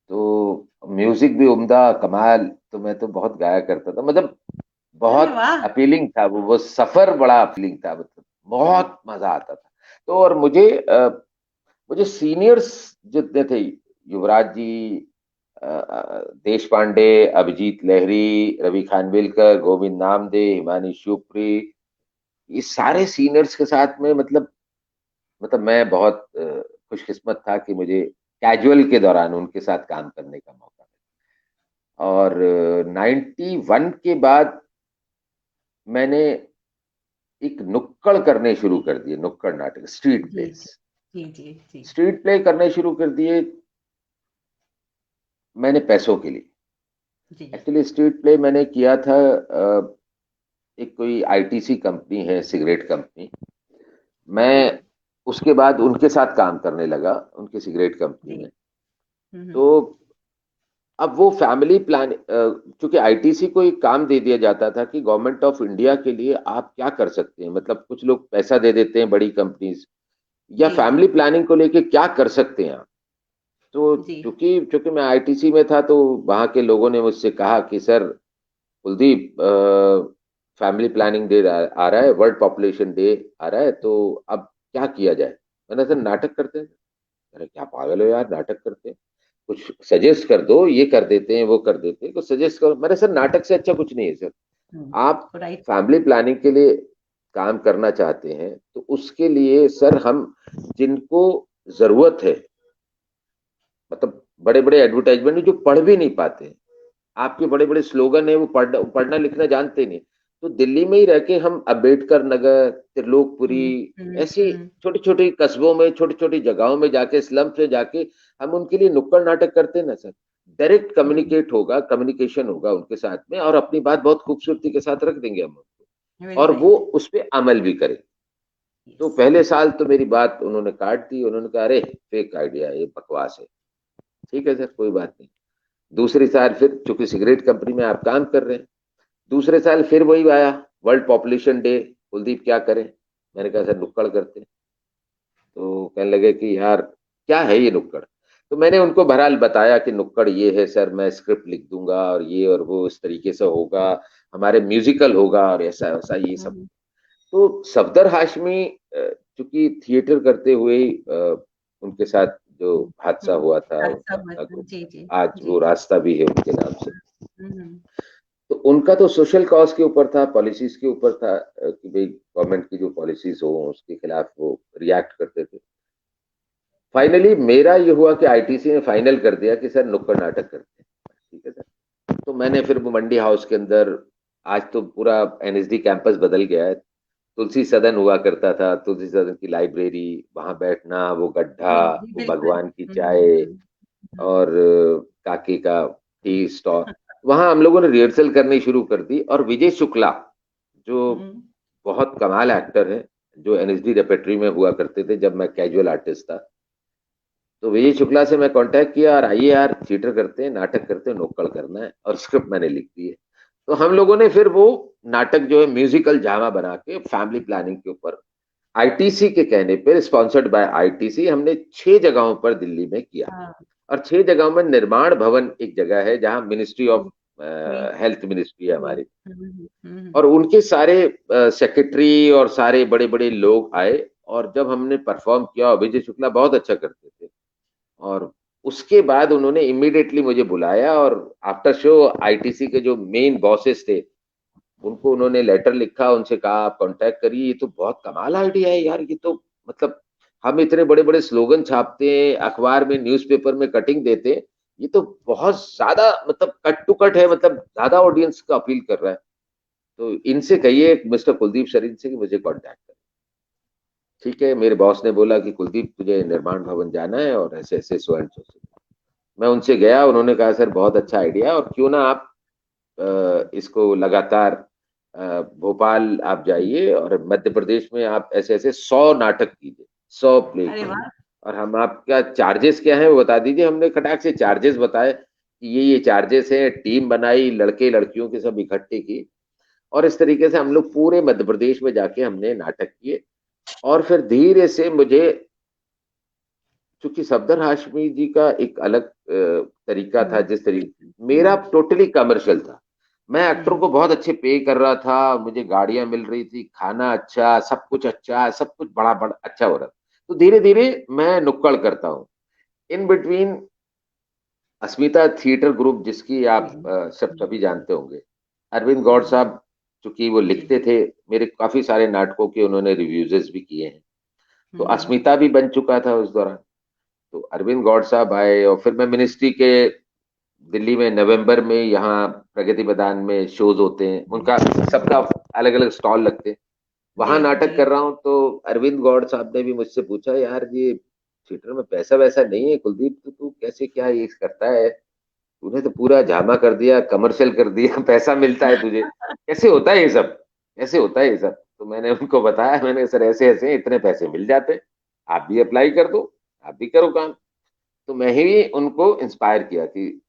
तो म्यूजिक भी उम्दा कमाल, तो मैं तो बहुत गाया करता था, मतलब अरे बहुत वाह! अपीलिंग था वो सफर बड़ा अपीलिंग था, मतलब बहुत मजा आता था। तो और मुझे सीनियर्स जितने थे, युवराज जी, देश पांडे, अभिजीत लहरी, रवि खानविलकर, गोविंद नामदे, हिमानी शिवपुरी, ये सारे सीनियर्स के साथ में, मतलब मैं बहुत खुशकिस्मत था कि मुझे कैजुअल के दौरान उनके साथ काम करने का मौका मिला। और 91 के बाद मैंने एक नुक्कड़ करने शुरू कर दिए, नुक्कड़ नाटक, स्ट्रीट जी, प्लेस। जी, जी, जी, जी, स्ट्रीट प्ले करने शुरू कर दिए मैंने पैसों के लिए। जी, एक्चुअली स्ट्रीट प्ले मैंने किया था, एक कोई आईटीसी कंपनी है, सिगरेट कंपनी, जी, मैं उसके बाद उनके साथ काम करने लगा, उनकी सिगरेट कंपनी जी। में। हुँ, हुँ। तो अब वो फैमिली प्लान, चूंकि आईटीसी को एक काम दे दिया जाता था कि गवर्नमेंट ऑफ इंडिया के लिए आप क्या कर सकते हैं, मतलब कुछ लोग पैसा दे देते हैं बड़ी कंपनीज, या जी, जी, फैमिली प्लानिंग को लेके क्या कर सकते हैं आप। तो जी। चूंकि चूंकि मैं आईटीसी में था, तो वहां के लोगों ने मुझसे कहा कि sir Kuldeep, family planning day आ रहा है, वर्ल्ड पॉपुलेशन डे आ रहा है, तो अब क्या किया जाए। मैंने सर नाटक करते हैं। अरे क्या पागल हो यार, नाटक करते हैं, कुछ सजेस्ट कर दो, ये कर देते हैं, वो कर देते हैं, कुछ सजेस्ट करो। मैंने सर नाटक से अच्छा कुछ नहीं है सर। हुँ, आप राइट। फैमिली प्लानिंग के लिए काम करना चाहते हैं, तो उसके लिए सर हम जिनको जरूरत है, मतलब बड़े बड़े एडवर्टाइजमेंट जो पढ़ भी नहीं पाते, आपके बड़े बड़े स्लोगन है, वो पढ़ना लिखना जानते नहीं, तो दिल्ली में ही रह के हम अम्बेडकर नगर, त्रिलोकपुरी, हुँ, हुँ, ऐसी हुँ, छोटी छोटी कस्बों में, छोटी छोटी जगहों में जाके, स्लम से जाके हम उनके लिए नुक्कड़ नाटक करते हैं ना सर। डायरेक्ट जी, कम्युनिकेट होगा, कम्युनिकेशन होगा उनके साथ में, और अपनी बात बहुत खूबसूरती के साथ रख देंगे हम उनको, वेरी और वो नाइस। उस पर अमल भी करें। तो यस। पहले साल तो मेरी बात उन्होंने काट दी, उन्होंने कहा अरे फेक आइडिया, ये बकवास है। ठीक है सर, कोई बात नहीं। दूसरे साल फिर, चूंकि सिगरेट कंपनी में आप काम कर रहे हैं, दूसरे साल फिर वही आया, वर्ल्ड पॉपुलेशन डे, कुलदीप क्या करें। मैंने कहा सर नुक्कड़ करते हैं। तो कहने लगे कि यार क्या है ये नुक्कड़। तो मैंने उनको बहरहाल बताया कि नुक्कड़ ये है सर, मैं स्क्रिप्ट लिख दूंगा और ये और वो इस तरीके से होगा, हमारे म्यूजिकल होगा और ऐसा वैसा ये हुँ, सब। हुँ, तो सफदर हाशमी, चूंकि थिएटर करते हुए ही, उनके साथ जो हुँ, हादसा हुँ। हुआ था, हादसा हुआ अपना था। जी, जी, आज जी, वो जी। रास्ता भी है उनके नाम से। हुँ, हुँ, तो उनका तो सोशल कॉज के ऊपर था, पॉलिसीज के ऊपर था, कि भाई गवर्नमेंट की जो पॉलिसीज हो उसके खिलाफ वो रिएक्ट करते थे। फाइनली मेरा ये हुआ कि आईटीसी ने फाइनल कर दिया कि सर नुक्कड़ नाटक करते हैं, ठीक है सर। तो मैंने फिर वो मंडी हाउस के अंदर आज तो पूरा एनएसडी कैंपस बदल गया है। तुलसी सदन हुआ करता था, तुलसी सदन की लाइब्रेरी, वहां बैठना, वो गड्ढा, जी, जी, वो बिल्कुल। भगवान की चाय, हुँ। और काकी का टी स्टॉल। वहां हम लोगों ने रिहर्सल करनी शुरू कर दी, और विजय शुक्ला जो हुँ। बहुत कमाल एक्टर है, जो एनएसडी रेपेट्री में हुआ करते थे जब मैं कैजुअल आर्टिस्ट था, तो विजय शुक्ला से मैं कांटेक्ट किया, और आइए यार थिएटर करते हैं, नाटक करते हैं, नुक्कड़ करना है, और स्क्रिप्ट मैंने लिख दी है। तो हम लोगों ने फिर वो नाटक जो है म्यूजिकल ड्रामा बना के फैमिली प्लानिंग के ऊपर, आईटीसी के कहने पर, स्पॉन्सर्ड बाय आईटीसी, हमने 6 जगहों पर दिल्ली में किया। हाँ। और 6 जगहों में निर्माण भवन एक जगह है जहां मिनिस्ट्री जी, ऑफ जी, हेल्थ मिनिस्ट्री है जी। हमारी। हुँ। और उनके सारे सेक्रेटरी और सारे बड़े बड़े लोग आए, और जब हमने परफॉर्म किया, विजय शुक्ला बहुत अच्छा करते थे, और उसके बाद उन्होंने इमीडिएटली मुझे बुलाया, और आफ्टर शो आईटीसी के जो मेन बॉसेस थे उनको उन्होंने लेटर लिखा, उनसे कहा आप कांटेक्ट करिए, ये तो बहुत कमाल आइडिया है यार, ये तो मतलब हम इतने बड़े बड़े स्लोगन छापते हैं, अखबार में न्यूज़पेपर में कटिंग देते हैं, ये तो बहुत ज्यादा मतलब कट टू कट है, मतलब ज्यादा ऑडियंस का अपील कर रहा है। तो इनसे कहिए मिस्टर कुलदीप शरीन से कि मुझे कांटेक्ट करें। ठीक है, मेरे बॉस ने बोला कि कुलदीप तुझे निर्माण भवन जाना है, और ऐसे ऐसे सो एंड सो से। मैं उनसे गया, उन्होंने कहा सर बहुत अच्छा आइडिया, और क्यों ना आप इसको लगातार भोपाल आप जाइए, और मध्य प्रदेश में आप ऐसे ऐसे 100 नाटक कीजिए, 100 प्ले अरे कीजिए, वाह! और हम आपका चार्जेस क्या है वो बता दीजिए। हमने खटाक से चार्जेस बताए कि ये चार्जेस है, टीम बनाई, लड़के लड़कियों के सब इकट्ठे की, और इस तरीके से हम लोग पूरे मध्य प्रदेश में जाके हमने नाटक किए। और फिर धीरे से मुझे, चूंकि सफदर हाशमी जी का एक अलग तरीका था, हुँ, जिस तरीके बिल्कुल। मेरा टोटली कमर्शियल था। मैं एक्टर हुँ। को बहुत अच्छे पे कर रहा था, मुझे गाड़ियां मिल रही थी, खाना अच्छा, सब कुछ अच्छा, सब कुछ बड़ा बड़ा अच्छा हो रहा था। तो धीरे धीरे मैं नुक्कड़ करता हूँ। In between Asmita theatre group, जिसकी आप जी। सब हुँ, सभी जानते होंगे, अरविंद गौड़ हुँ। साहब, चूंकि वो जी। लिखते थे, मेरे काफी सारे नाटकों के उन्होंने रिव्यूज भी किए हैं। तो हुँ। अस्मिता भी बन चुका था उस दौरान। तो अरविंद गौड़ साहब आए, और फिर मैं मिनिस्ट्री के दिल्ली में नवंबर में, यहाँ प्रगति मैदान में शोज होते हैं हुँ, उनका, हुँ। सबका अलग अलग स्टॉल लगते हैं, जी, वहां नाटक जी। कर रहा हूँ। तो अरविंद गौड़ साहब ने भी मुझसे पूछा, यार ये थिएटर में पैसा वैसा नहीं है कुलदीप, तो तू कैसे क्या ये करता है, तूने तो पूरा जामा कर दिया, कमर्शियल कर दिया, पैसा मिलता है तुझे, कैसे होता है ये सब, कैसे होता है ये सब। तो मैंने उनको बताया, मैंने सर ऐसे ऐसे इतने पैसे मिल जाते हैं, आप भी अप्लाई कर दो, आप भी करो काम। तो मैं ही उनको इंस्पायर किया कि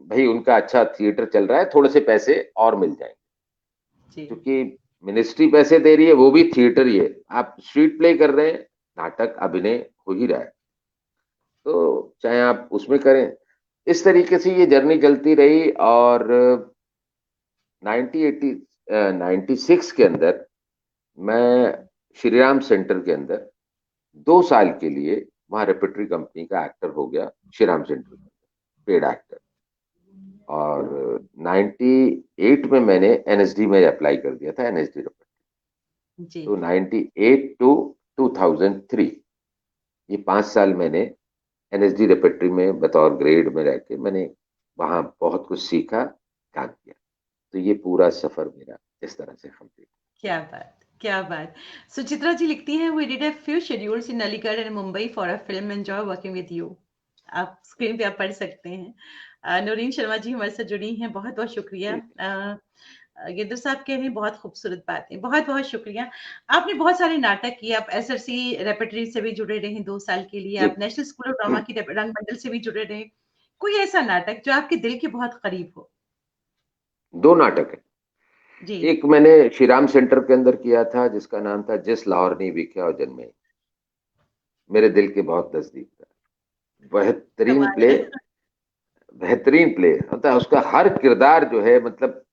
भाई उनका अच्छा थिएटर चल रहा है, थोड़े से पैसे और मिल जाएंगे, जी। क्योंकि मिनिस्ट्री पैसे दे रही है, वो भी थिएटर ही है, आप स्ट्रीट प्ले कर रहे हैं, नाटक अभिनय हो ही रहा है, तो चाहे आप उसमें करें। इस तरीके से ये जर्नी चलती रही, और 1996 के अंदर मैं श्री राम सेंटर के अंदर 2 साल के लिए वहां रेpertory कंपनी का एक्टर हो गया, श्री राम सेंटर में, पेड एक्टर। और 98 में मैंने एनएसडी में अप्लाई कर दिया था, एनएसडी रेpertory। जी। तो 98 टू 2003, ये 5 साल मैंने एनएसडी रेpertory में बतौर ग्रेड में रह के मैंने वहां बहुत कुछ सीखा, काम किया। तो ये पूरा सफर मेरा इस तरह से कंप्लीट। क्या बात! क्या बात! सुचित्रा जी लिखती हैं, "we did a few schedules in Aligarh and Mumbai for a film, enjoy working with you." आप स्क्रीन पे आप पढ़ सकते हैं। नौरीन शर्मा जी हमारे साथ जुड़ी हैं, बहुत-बहुत शुक्रिया। जी गिद्दर साहब कह रहे हैं बहुत खूबसूरत बातें, बहुत-बहुत शुक्रिया। आपने बहुत सारे नाटक किए, आप एसआरसी रेpertory से भी जुड़े रहे 2 साल के लिए, जी। आप नेशनल स्कूल ऑफ ड्रामा की रंगमंडल से भी जुड़े रहे। कोई ऐसा नाटक जो आपके दिल के बहुत करीब हो? 2 नाटक है। जी। एक मैंने श्री राम सेंटर के अंदर किया था, जिसका नाम था जिस लाहौर नी विख्या और जन्मे, मेरे दिल के बहुत नजदीक था। बेहतरीन कमाल प्ले, है। बेहतरीन प्ले, मतलब उसका हर किरदार जो है, मतलब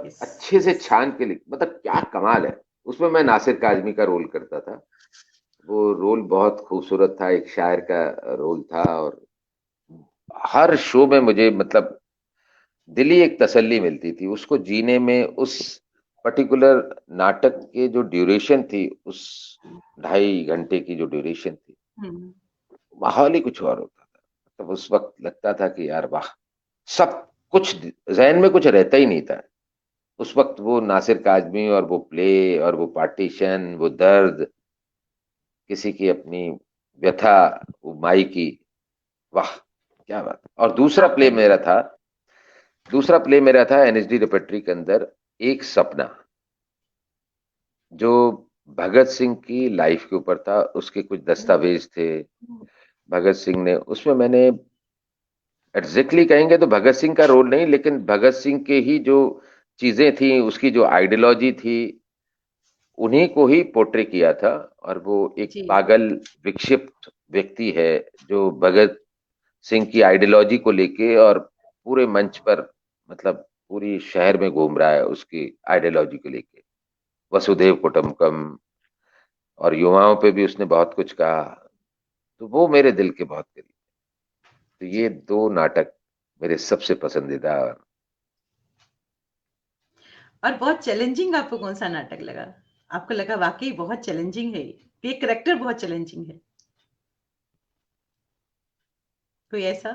यस, अच्छे से यस। छान के लिख, मतलब क्या कमाल है। उसमें मैं नासिर काजमी का रोल करता था। वो रोल बहुत खूबसूरत था, एक शायर का रोल था, और हर शो में मुझे मतलब दिली एक तसल्ली मिलती थी उसको जीने में। उस पर्टिकुलर नाटक के जो ड्यूरेशन थी, उस 2.5 घंटे की जो ड्यूरेशन थी, हुँ। माहौल ही कुछ और होता था। मतलब उस वक्त लगता था कि यार वाह, सब कुछ जहन में कुछ रहता ही नहीं था, उस वक्त वो नासिर काजमी और वो प्ले और वो पार्टीशन, वो दर्द, किसी की अपनी व्यथा, वो माई की, वाह क्या बात। और आपने दूसरा प्ले मेरा था एनएसडी रेperटरी के अंदर, एक सपना, जो भगत सिंह की लाइफ के ऊपर था, उसके कुछ दस्तावेज थे भगत सिंह ने उसमें। मैंने एग्जैक्टली कहेंगे तो भगत सिंह का रोल नहीं, लेकिन भगत सिंह के ही जो चीजें थी, उसकी जो आइडियोलॉजी थी, उन्हीं को ही पोर्ट्रे किया था। और वो एक जी पागल विक्षिप्त व्यक्ति है, जो भगत सिंह की आइडियोलॉजी को लेके और पूरे मंच पर, मतलब पूरी शहर में घूम रहा है उसकी आइडियोलॉजी को लेके, वसुधैव कुटुंबकम, और युवाओं पे भी उसने बहुत कुछ कहा। तो वो मेरे दिल के बहुत करीब। तो ये दो नाटक मेरे सबसे पसंदीदा। और बहुत चैलेंजिंग आपको कौन सा नाटक लगा? आपको लगा वाकई बहुत चैलेंजिंग है ये करेक्टर बहुत चैलेंजिंग है, कोई ऐसा?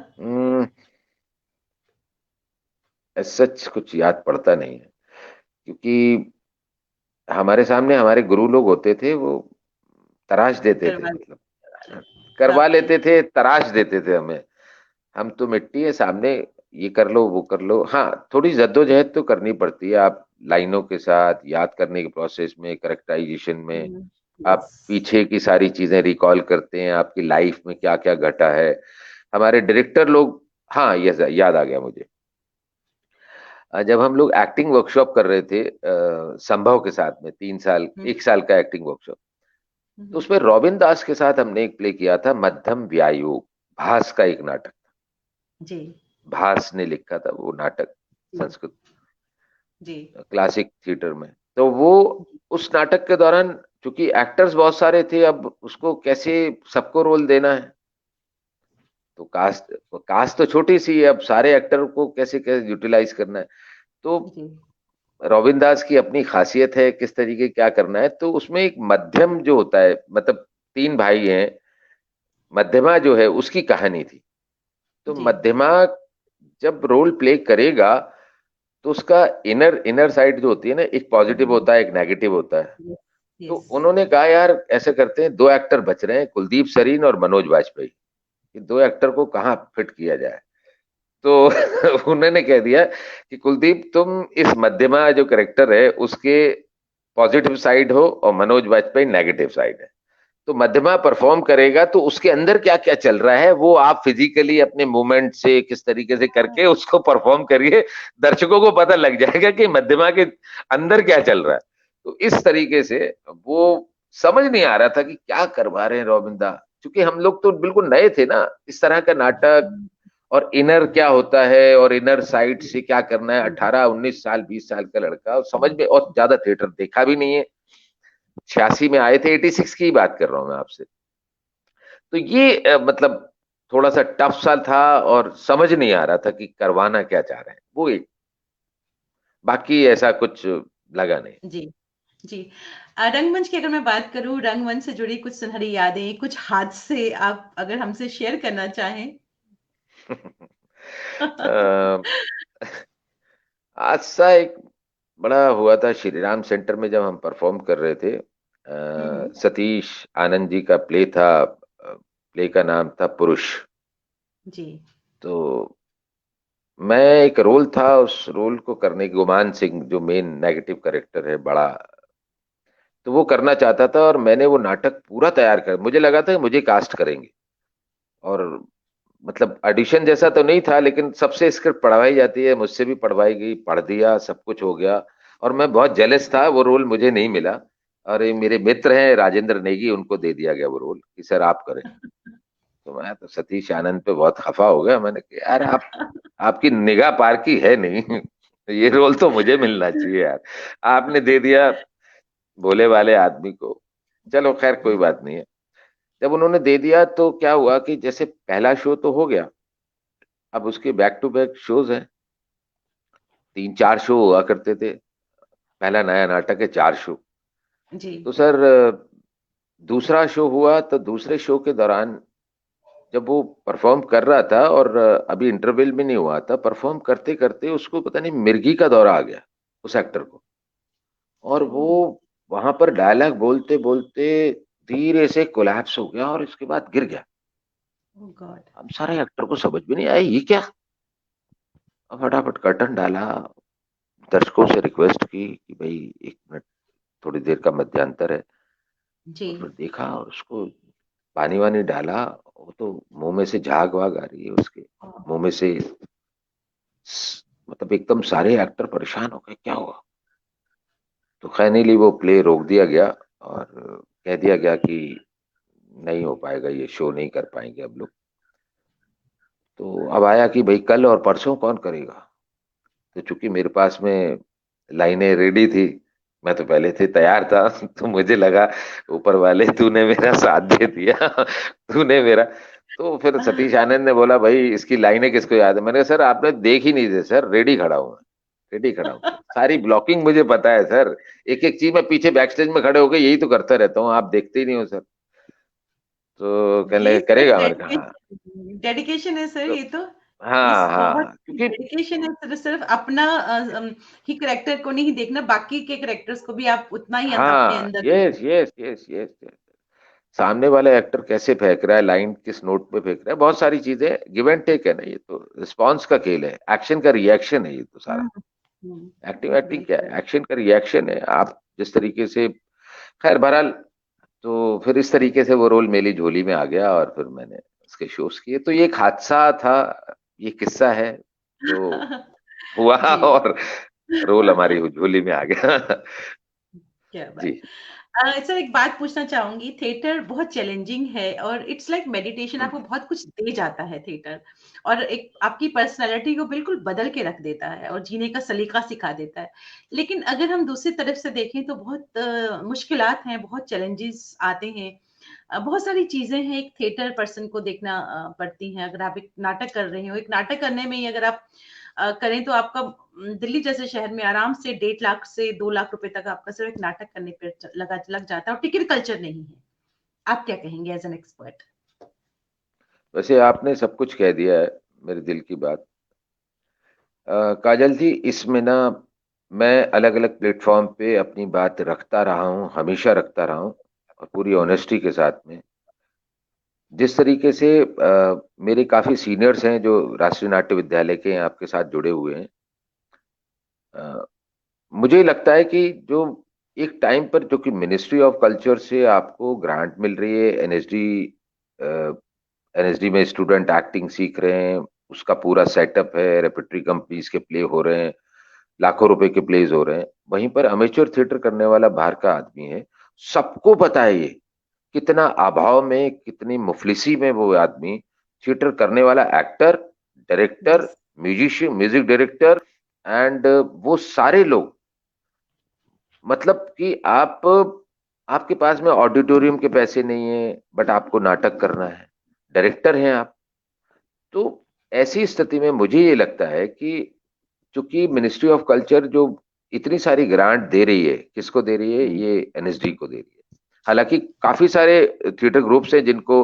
सच कुछ याद पड़ता नहीं है, क्योंकि हमारे सामने हमारे गुरु लोग होते थे, वो तराश देते थे, करवा मतलब करवा वाकई। लेते थे, तराश देते थे हमें। हम तो मिट्टी है सामने, ये कर लो वो कर लो। हाँ, थोड़ी जद्दोजहद तो करनी पड़ती है, आप लाइनों के साथ याद करने के प्रोसेस में, करेक्टराइजेशन में, आप यस। पीछे की सारी चीजें रिकॉल करते हैं, आपकी लाइफ में क्या क्या घटा है। हमारे डायरेक्टर लोग, हाँ ये याद आ गया मुझे। जब हम लोग एक्टिंग वर्कशॉप कर रहे थे संभव के साथ में, 3 साल, 1 साल का एक्टिंग वर्कशॉप, तो उसमें रॉबिन दास के साथ हमने एक प्ले किया था, मध्यम व्यायोग, भास का एक नाटक। जी भास ने लिखा था वो नाटक, जी संस्कृत जी क्लासिक थिएटर में। तो वो उस नाटक के दौरान, क्योंकि एक्टर्स बहुत सारे थे, अब उसको कैसे सबको रोल देना है, तो कास्ट कास्ट तो छोटी सी है, अब सारे एक्टर को कैसे कैसे यूटिलाइज करना है। तो जी रॉबिन दास की अपनी खासियत है किस तरीके क्या करना है। तो उसमें एक मध्यम जो होता है, मतलब 3 भाई हैं, मध्यमा जो है उसकी कहानी थी। तो जी मध्यमा जब रोल प्ले करेगा, तो उसका इनर इनर साइड जो होती है ना, एक पॉजिटिव होता है, एक नेगेटिव होता है। तो यस। उन्होंने कहा यार ऐसे करते हैं, 2 एक्टर बच रहे हैं, कुलदीप सरीन और मनोज वाजपेयी, कि 2 एक्टर को कहाँ फिट किया जाए। तो उन्होंने कह दिया कि कुलदीप तुम इस मध्यमा जो करेक्टर है उसके पॉजिटिव साइड हो, और मनोज वाजपेयी नेगेटिव साइड है। तो मध्यमा परफॉर्म करेगा, तो उसके अंदर क्या क्या चल रहा है वो आप फिजिकली अपने मूवमेंट से किस तरीके से करके उसको परफॉर्म करिए, दर्शकों को पता लग जाएगा कि मध्यमा के अंदर क्या चल रहा है। तो इस तरीके से वो समझ नहीं आ रहा था कि क्या करवा रहे हैं रॉबिंदा, क्योंकि हम लोग तो बिल्कुल नए थे ना इस तरह का नाटक, और इनर क्या होता है और इनर साइड से क्या करना है। 18 19 साल 20 साल का लड़का, और समझ में, और ज्यादा थिएटर देखा भी नहीं है, 86 में आए थे, 86 की बात कर रहा हूं मैं आपसे। तो ये मतलब थोड़ा सा टफ सा था, और समझ नहीं आ रहा था कि करवाना क्या चाह रहे हैं वो एक। बाकी ऐसा कुछ लगा नहीं। जी जी। रंगमंच की अगर मैं बात करूं, रंगमंच से जुड़ी कुछ सुनहरी यादें, कुछ हादसे आप अगर हमसे शेयर करना चाहें। अ, हादसा एक बड़ा हुआ था श्री राम सेंटर में, जब हम परफॉर्म कर रहे थे। हम्म। सतीश आनंद जी का प्ले था, प्ले का नाम था पुरुष। जी तो मैं, एक रोल था, उस रोल को करने, गुमान सिंह जो मेन नेगेटिव कैरेक्टर है बड़ा, तो वो करना चाहता था। और मैंने वो नाटक पूरा तैयार कर, मुझे लगा था कि मुझे कास्ट करेंगे, और मतलब ऑडिशन जैसा तो नहीं था, लेकिन सबसे स्क्रिप्ट पढ़वाई जाती है, मुझसे भी पढ़वाई गई, पढ़ दिया, सब कुछ हो गया। और मैं बहुत जेलस था, वो रोल मुझे नहीं मिला। और ये मेरे मित्र हैं राजेंद्र नेगी, उनको दे दिया गया वो रोल कि सर आप करें। तो मैं तो सतीश आनंद पे बहुत खफा हो गया, मैंने कहा यार आप, आपकी निगाह पार की है नहीं। ये रोल तो मुझे मिलना चाहिए यार, आपने दे दिया भोले वाले आदमी को। चलो खैर कोई बात नहीं है। जब उन्होंने दे दिया तो क्या हुआ कि जैसे पहला शो तो हो गया, अब उसके बैक टू बैक शोज हैं, 3 4 शो हुआ करते थे। पहला नया नाटक है, 4 शो। जी तो सर दूसरा शो हुआ, तो दूसरे शो के दौरान जब वो परफॉर्म कर रहा था, और अभी इंटरवल भी नहीं हुआ था, परफॉर्म करते करते उसको पता नहीं मिर्गी का दौरा आ गया, उस एक्टर को। और वो ओह वहां पर डायलॉग बोलते बोलते धीरे से कोलैप्स हो गया और इसके बाद गिर गया। गॉड। हम सारे एक्टर को समझ में नहीं आया ये क्या। अब फटाफट कर्टन डाला, दर्शकों से रिक्वेस्ट की कि भाई 1 मिनट, थोड़ी देर का मध्यांतर है। जी। और फिर देखा और उसको पानी वानी डाला, वो तो मुंह में से झाग वाग आ रही है उसके मुंह में से। मतलब एकदम सारे एक्टर परेशान हो गए, क्या हुआ। तो फाइनली वो प्ले रोक दिया गया और कह दिया गया कि नहीं हो पाएगा, ये शो नहीं कर पाएंगे अब लोग। तो अब आया कि भाई कल और परसों कौन करेगा। तो चूंकि मेरे पास में लाइनें रेडी थी, मैं तो पहले से तैयार था तो मुझे लगा ऊपर वाले तूने मेरा साथ दे दिया तूने मेरा। तो फिर सतीश आनंद ने बोला भाई इसकी लाइनें किसको याद है। मैंने कहा सर आपने देख ही नहीं थे सर, रेडी खड़ा हूँ मैं, रेडी खड़ा हूँ सर, सारी ब्लॉकिंग मुझे पता है सर। एक एक चीज मैं पीछे बैक स्टेज में खड़े होकर यही तो करता रहता हूँ, आप देखते ही नहीं हो सर। तो कहने ये लगे सिर्फ करेगा। मैंने कहा हाँ। डेडिकेशन डेडिकेशन है सर, तो ये तो। ये हाँ हाँ बहुत हाँ, क्योंकि डेडिकेशन है, सिर्फ सिर्फ अपना ही करेक्टर को नहीं देखना, बाकी के करेक्टर्स को भी आप उतना ही अपने हाँ, अंदर यस देखो। यस यस यस यस, सामने वाला एक्टर कैसे फेंक रहा है, लाइन किस नोट पे फेंक रहा है, बहुत सारी चीजें गिव एंड टेक है ना, ये तो रिस्पॉन्स का खेल है, एक्शन का रिएक्शन है ये तो सारा। हम्म। एक्टिंग एक्टिंग क्या बिल्कुल। है, एक्शन का रिएक्शन है। आप जिस तरीके से, खैर बहरहाल, तो फिर इस तरीके से वो रोल मेरी झोली में आ गया और फिर मैंने उसके शोज किए। तो ये एक हादसा था, ये किस्सा है जो हुआ जी। और रोल हमारी झोली में आ गया क्या जी। बात। सर एक बात पूछना चाहूंगी, थिएटर बहुत चैलेंजिंग है और इट्स लाइक मेडिटेशन, हम्म, आपको बहुत कुछ दे जाता है थिएटर, और एक आपकी पर्सनालिटी को बिल्कुल बदल के रख देता है और जीने का सलीका सिखा देता है। लेकिन अगर हम दूसरी तरफ से देखें तो बहुत मुश्किलात हैं, बहुत चैलेंजेस आते हैं। बहुत सारी चीजें हैं, एक थिएटर पर्सन को देखना पड़ती हैं। अगर आप एक नाटक कर रहे हो, एक नाटक करने में ही अगर आप करें तो आपका दिल्ली जैसे शहर में आराम से 1.5 लाख से 2 लाख रुपए तक आपका सिर्फ एक नाटक करने पे लग जाता है, और टिकट कल्चर नहीं है। आप क्या कहेंगे एज एन एक्सपर्ट? वैसे आपने सब कुछ कह दिया है, मेरे दिल की बात। काजल जी, इसमें ना मैं अलग अलग प्लेटफॉर्म पे अपनी बात रखता रहा हूँ, हमेशा रखता रहा हूँ, और पूरी ऑनेस्टी के साथ में। जिस तरीके से मेरे काफी सीनियर्स हैं जो राष्ट्रीय नाट्य विद्यालय के हैं, आपके साथ जुड़े हुए हैं। अ, मुझे लगता है कि जो एक टाइम पर जो कि मिनिस्ट्री ऑफ कल्चर से आपको ग्रांट मिल रही है, एनएसडी, एनएसडी में स्टूडेंट एक्टिंग सीख रहे हैं, उसका पूरा सेटअप है, रेperटरी कंपनीज के प्ले हो रहे हैं, लाखों रुपए के प्लेज हो रहे हैं। वहीं पर अमेच्योर थिएटर करने वाला बाहर का आदमी है, सबको पता है ये कितना अभाव में, कितनी मुफलिसी में वो आदमी थिएटर करने वाला actor, director, yes. Musician, music director, and वो सारे लोग, मतलब कि आप, आपके पास में ऑडिटोरियम के पैसे नहीं है बट आपको नाटक करना है, डायरेक्टर हैं आप। तो ऐसी स्थिति में मुझे ये लगता है कि चूंकि मिनिस्ट्री ऑफ कल्चर जो इतनी सारी ग्रांट दे रही है, किसको दे रही है, ये एनएसडी को दे रही है। हालांकि काफी सारे थिएटर ग्रुप्स हैं जिनको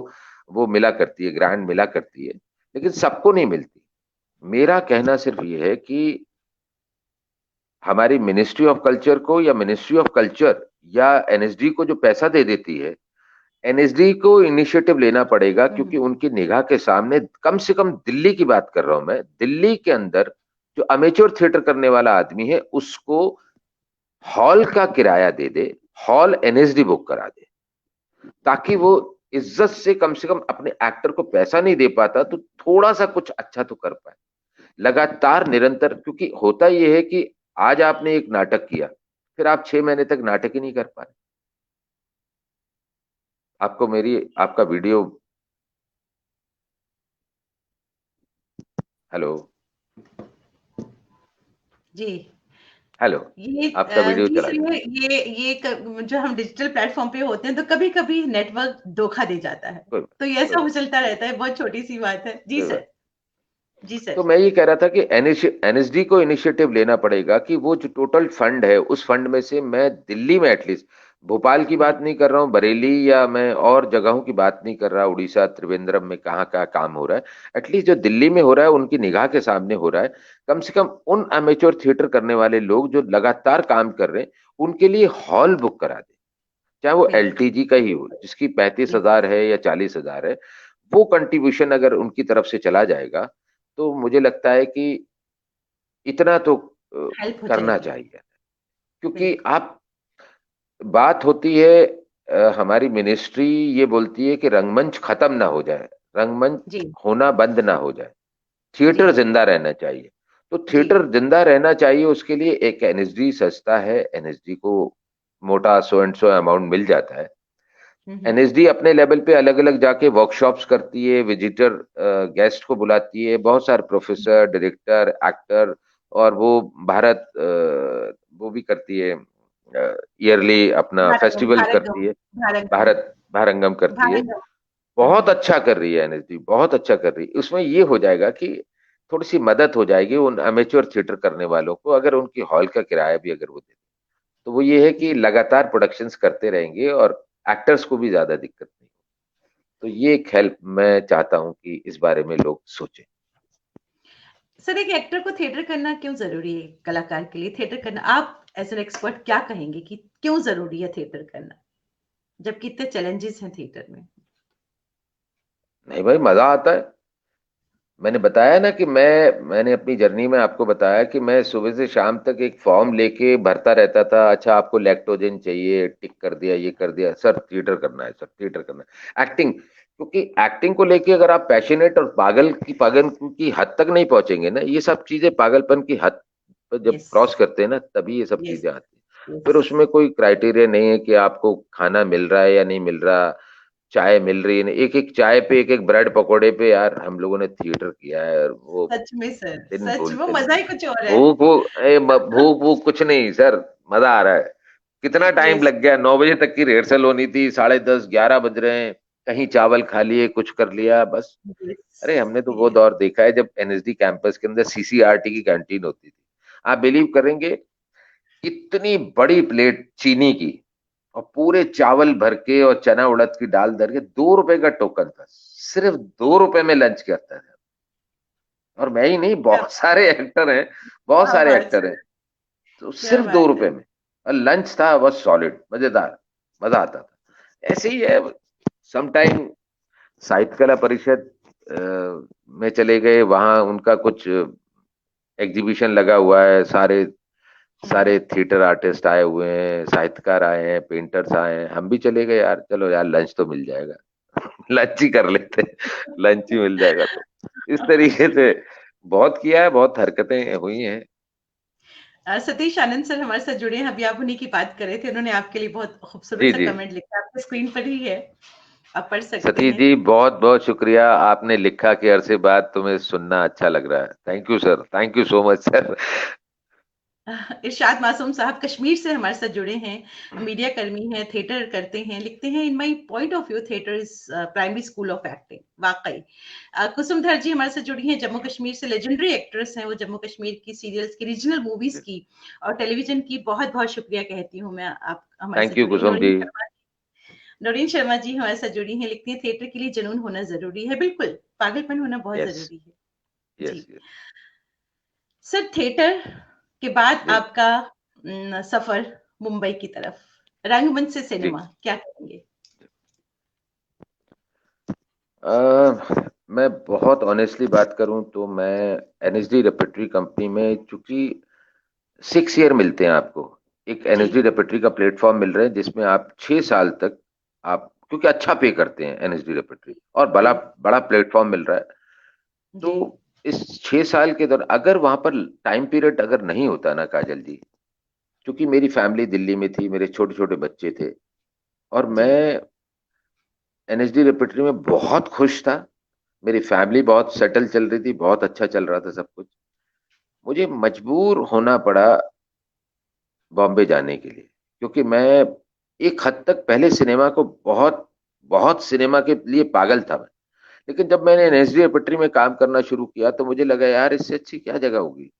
वो मिला करती है, ग्रांट मिला करती है, लेकिन सबको नहीं मिलती। मेरा कहना सिर्फ ये है कि हमारी मिनिस्ट्री ऑफ कल्चर को, या मिनिस्ट्री ऑफ कल्चर या एनएसडी को जो पैसा दे देती है, एनएसडी को इनिशिएटिव लेना पड़ेगा, क्योंकि उनकी निगाह के सामने, कम से कम दिल्ली की बात कर रहा हूं मैं, दिल्ली के अंदर जो अमेच्योर थिएटर करने वाला आदमी है उसको हॉल का किराया दे दे, हॉल एनएसडी बुक करा दे, ताकि वो इज्जत से कम अपने एक्टर को पैसा नहीं दे पाता तो थोड़ा सा कुछ अच्छा तो कर पाए। लगातार निरंतर, क्योंकि होता यह है कि आज आपने एक नाटक किया, फिर आप 6 महीने तक नाटक ही नहीं कर पा रहे। आपको मेरी, आपका वीडियो, हेलो, जी। हेलो, ये आपका वीडियो जी चला सर, गया। जो हम डिजिटल प्लेटफॉर्म पे होते हैं तो कभी कभी नेटवर्क धोखा दे जाता है। कोई बात, तो ये कोई ऐसा बात, चलता रहता है, बहुत छोटी सी बात है। जी कोई सर। बात। जी तो सर। मैं ये कह रहा था कि एनएसडी को इनिशिएटिव लेना पड़ेगा कि वो जो टोटल फंड है, उस फंड में से मैं दिल्ली में एटलीस्ट, भोपाल की बात नहीं कर रहा हूँ, बरेली या मैं और जगहों की बात नहीं कर रहा, उड़ीसा त्रिवेंद्रम में कहाँ कहाँ काम हो रहा है। एटलीस्ट जो दिल्ली में हो रहा है उनकी निगाह के सामने हो रहा है। कम से कम उन अमेच्योर थिएटर करने वाले लोग जो लगातार काम कर रहे हैं उनके लिए हॉल बुक करा दे, चाहे वो बिल्कुल। एलटीजी का ही हो जिसकी पैंतीस जी। हजार है या 40,000 है। वो कंट्रीब्यूशन अगर उनकी तरफ से चला जाएगा तो मुझे लगता है कि इतना तो हेल्प हो करना जाएगी। चाहिए। क्योंकि बिल्कुल। आप, बात होती है, हमारी मिनिस्ट्री ये बोलती है कि रंगमंच खत्म ना हो जाए, रंगमंच जी। होना बंद ना हो जाए, जी। थिएटर जिंदा रहना चाहिए। तो जी। थिएटर जिंदा रहना चाहिए, उसके लिए एक एनएसडी सस्ता है, एनएसडी को मोटा सो एंड सो अमाउंट मिल जाता है। हम्म। एनएसडी अपने लेवल पे अलग अलग जाके वर्कशॉप्स करती है, विजिटर गेस्ट को बुलाती है, बहुत सारे प्रोफेसर, डायरेक्टर, एक्टर, और वो भारत वो भी करती है, ईयरली अपना भारंगम फेस्टिवल भारंगम करती है, भारंगम भारत भारंगम करती है। भारंगम। बहुत अच्छा कर रही है एनएसडी, बहुत अच्छा कर रही है। उसमें ये हो जाएगा कि थोड़ी सी मदद हो जाएगी उन अमेच्योर थिएटर करने वालों को, अगर उनकी हॉल का किराया भी अगर वो दे तो वो ये है कि जी। लगातार प्रोडक्शंस करते रहेंगे और एक्टर्स को भी ज्यादा दिक्कत नहीं। तो ये एक हेल्प मैं चाहता हूं कि इस बारे में लोग सोचें। सर, एक एक्टर को थिएटर करना क्यों ज़रूरी है? कलाकार के लिए थिएटर करना आप एज़ एन एक्सपर्ट क्या कहेंगे कि क्यों ज़रूरी है थिएटर करना? जबकि इतने चैलेंजेस हैं थिएटर में। नहीं भाई, मजा आता है। मैंने बताया ना कि मैंने अपनी जर्नी में आपको बताया कि मैं सुबह से शाम तक एक फॉर्म लेके भरता रहता था। अच्छा, आपको लैक्टोजन चाहिए, टिक कर दिया, ये कर दिया, सर थिएटर करना है, सर थिएटर करना है, एक्टिंग। क्योंकि एक्टिंग को लेके अगर आप पैशनेट और पागल की हद तक नहीं पहुंचेंगे ना, ये सब चीजें पागलपन की हद पर जब यस। क्रॉस करते हैं ना, तभी ये सब यस। चीजें आती हैं। यस। फिर उसमें कोई क्राइटेरिया नहीं है कि आपको खाना मिल रहा है या नहीं मिल रहा, चाय मिल रही है नहीं। एक एक चाय पे, एक एक ब्रेड पकोड़े पे यार हम लोगों ने थिएटर किया है, और वो सच में सर, दिन सच वो भूलते मज़ा नहीं। ही कुछ और है। भूख भूख भूख भूख कुछ नहीं सर, मजा आ रहा है। कितना टाइम यस। लग गया, 9 बजे तक की रिहर्सल होनी थी, 10:30 11 बज रहे हैं, कहीं चावल खा लिए, कुछ कर लिया बस। यस। अरे हमने तो वो यस। दौर देखा है जब एनएसडी कैंपस के अंदर सीसीआरटी की कैंटीन होती थी। आप बिलीव करेंगे, इतनी बड़ी प्लेट चीनी की और पूरे चावल भर के और चना उड़द की दाल धर के, 2 रुपए का टोकन था, सिर्फ 2 रुपए में लंच करता था। और मैं ही नहीं, क्या बहुत सारे एक्टर हैं, बहुत क्या सारे बात एक्टर है! हैं। तो क्या सिर्फ दो बात है! रुपए में, और लंच था बस सॉलिड, मजेदार, मजा आता था। ऐसे ही है। समटाइम साहित्य कला परिषद में चले गए, वहां उनका कुछ एग्जीबिशन लगा हुआ है, सारे हुँ। सारे थिएटर आर्टिस्ट आए हुए हैं, साहित्यकार आए हैं, पेंटर्स आए हैं, हम भी चले गए यार, चलो यार लंच तो मिल जाएगा। लंच ही कर लेते हैं, लंच ही मिल जाएगा। तो इस तरीके से बहुत किया है, बहुत हरकतें हुई हैं। सतीश आनंद सर हमारे साथ जुड़े हैं, अभी आप उन्हीं की बात कर रहे थे। उन्होंने आपके लिए बहुत खूबसूरत जी सा जी। कमेंट लिखा है, आपकी स्क्रीन पर ही है, आप पढ़ सकते सतीश हैं। जी, बहुत बहुत शुक्रिया, आपने लिखा कि अरसे बाद तुम्हें सुनना अच्छा लग रहा है। Thank you sir, thank you so much sir. Irshad Masoom साहब कश्मीर से हमारे साथ जुड़े हैं, मीडिया कर्मी हैं, थिएटर करते हैं, लिखते हैं, in my point of view theatre is primary school of acting. वाकई। कुसुमधर जी हमारे साथ जुड़ी हैं जम्मू कश्मीर से, लेजेंडरी एक्ट्रेस हैं वो, जम्मू कश्मीर की सीरियल्स की, रीजनल मूवीज की और टेलीविजन की। बहुत बहुत शुक्रिया कहती हूँ मैं, आप हमारे साथ थैंक यू जुड़ी। कुसुम जी। नौरीन शर्मा जी हमारे साथ जुड़ी हैं, लिखती हैं थिएटर के लिए जुनून होना जरूरी है। बिल्कुल, पागलपन होना बहुत यस। जरूरी है। यस जी। यस। सर, थिएटर के बाद जी आपका सफर मुंबई की तरफ, रंगमंच से जी। सिनेमा, क्या कहेंगे? मैं बहुत ऑनेस्टली बात करूं तो मैं एनएसडी रेpertory कंपनी में, चूंकि 6 ईयर मिलते हैं आपको, एक जी। एनएसडी रेpertory का प्लेटफॉर्म मिल रहा है जिसमें आप 6 साल तक, आप क्योंकि अच्छा पे करते हैं एनएसडी रेpertory और बड़ा जी। बड़ा प्लेटफॉर्म मिल रहा है। जी। तो इस 6 साल के दौरान अगर वहां पर टाइम पीरियड अगर नहीं होता ना काजल जी, क्योंकि मेरी फैमिली दिल्ली में थी, मेरे छोटे छोटे बच्चे थे, और जी। मैं एनएसडी रेpertory में बहुत खुश था, मेरी फैमिली बहुत सेटल चल रही थी, बहुत अच्छा चल रहा था सब कुछ, मुझे मजबूर होना पड़ा बॉम्बे जाने के लिए। क्योंकि मैं एक हद तक पहले सिनेमा को बहुत बहुत सिनेमा के लिए पागल था मैं, लेकिन जब मैंने जी। एनएसडी रेpertory में काम करना शुरू किया तो मुझे लगा यार इससे अच्छी क्या जगह होगी।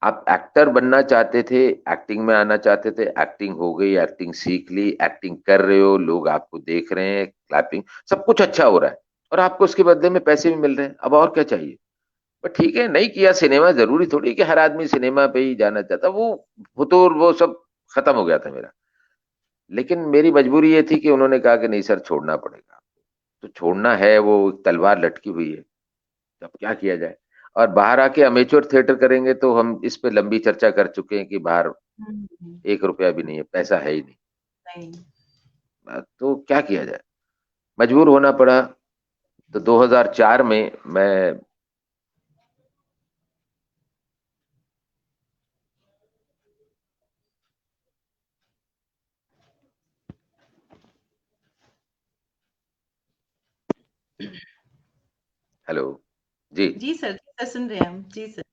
आप एक्टर बनना चाहते थे, एक्टिंग में आना चाहते थे, एक्टिंग हो गई, एक्टिंग सीख ली, एक्टिंग कर रहे हो, लोग आपको देख रहे हैं, क्लैपिंग, सब कुछ अच्छा हो रहा है और आपको उसके बदले में पैसे भी मिल रहे हैं, अब और क्या चाहिए। पर ठीक है, नहीं किया सिनेमा, जरूरी थोड़ी कि हर आदमी सिनेमा पे ही जाना चाहता, वो तो वो सब खत्म हो गया था मेरा। लेकिन मेरी मजबूरी ये थी कि उन्होंने कहा कि नहीं सर, छोड़ना पड़ेगा। तो छोड़ना है, वो एक तलवार लटकी हुई है, अब क्या किया जाए। और बाहर आके अमेच्योर थिएटर करेंगे तो हम इस पे लंबी चर्चा कर चुके हैं कि बाहर हम्म, 1 रुपया भी नहीं है, पैसा है ही नहीं। नहीं। तो क्या किया जाए, मजबूर होना पड़ा। तो 2004 में मैं, हेलो, जी, जी सर, जी सर, सुन रहे हैं हम, जी सर।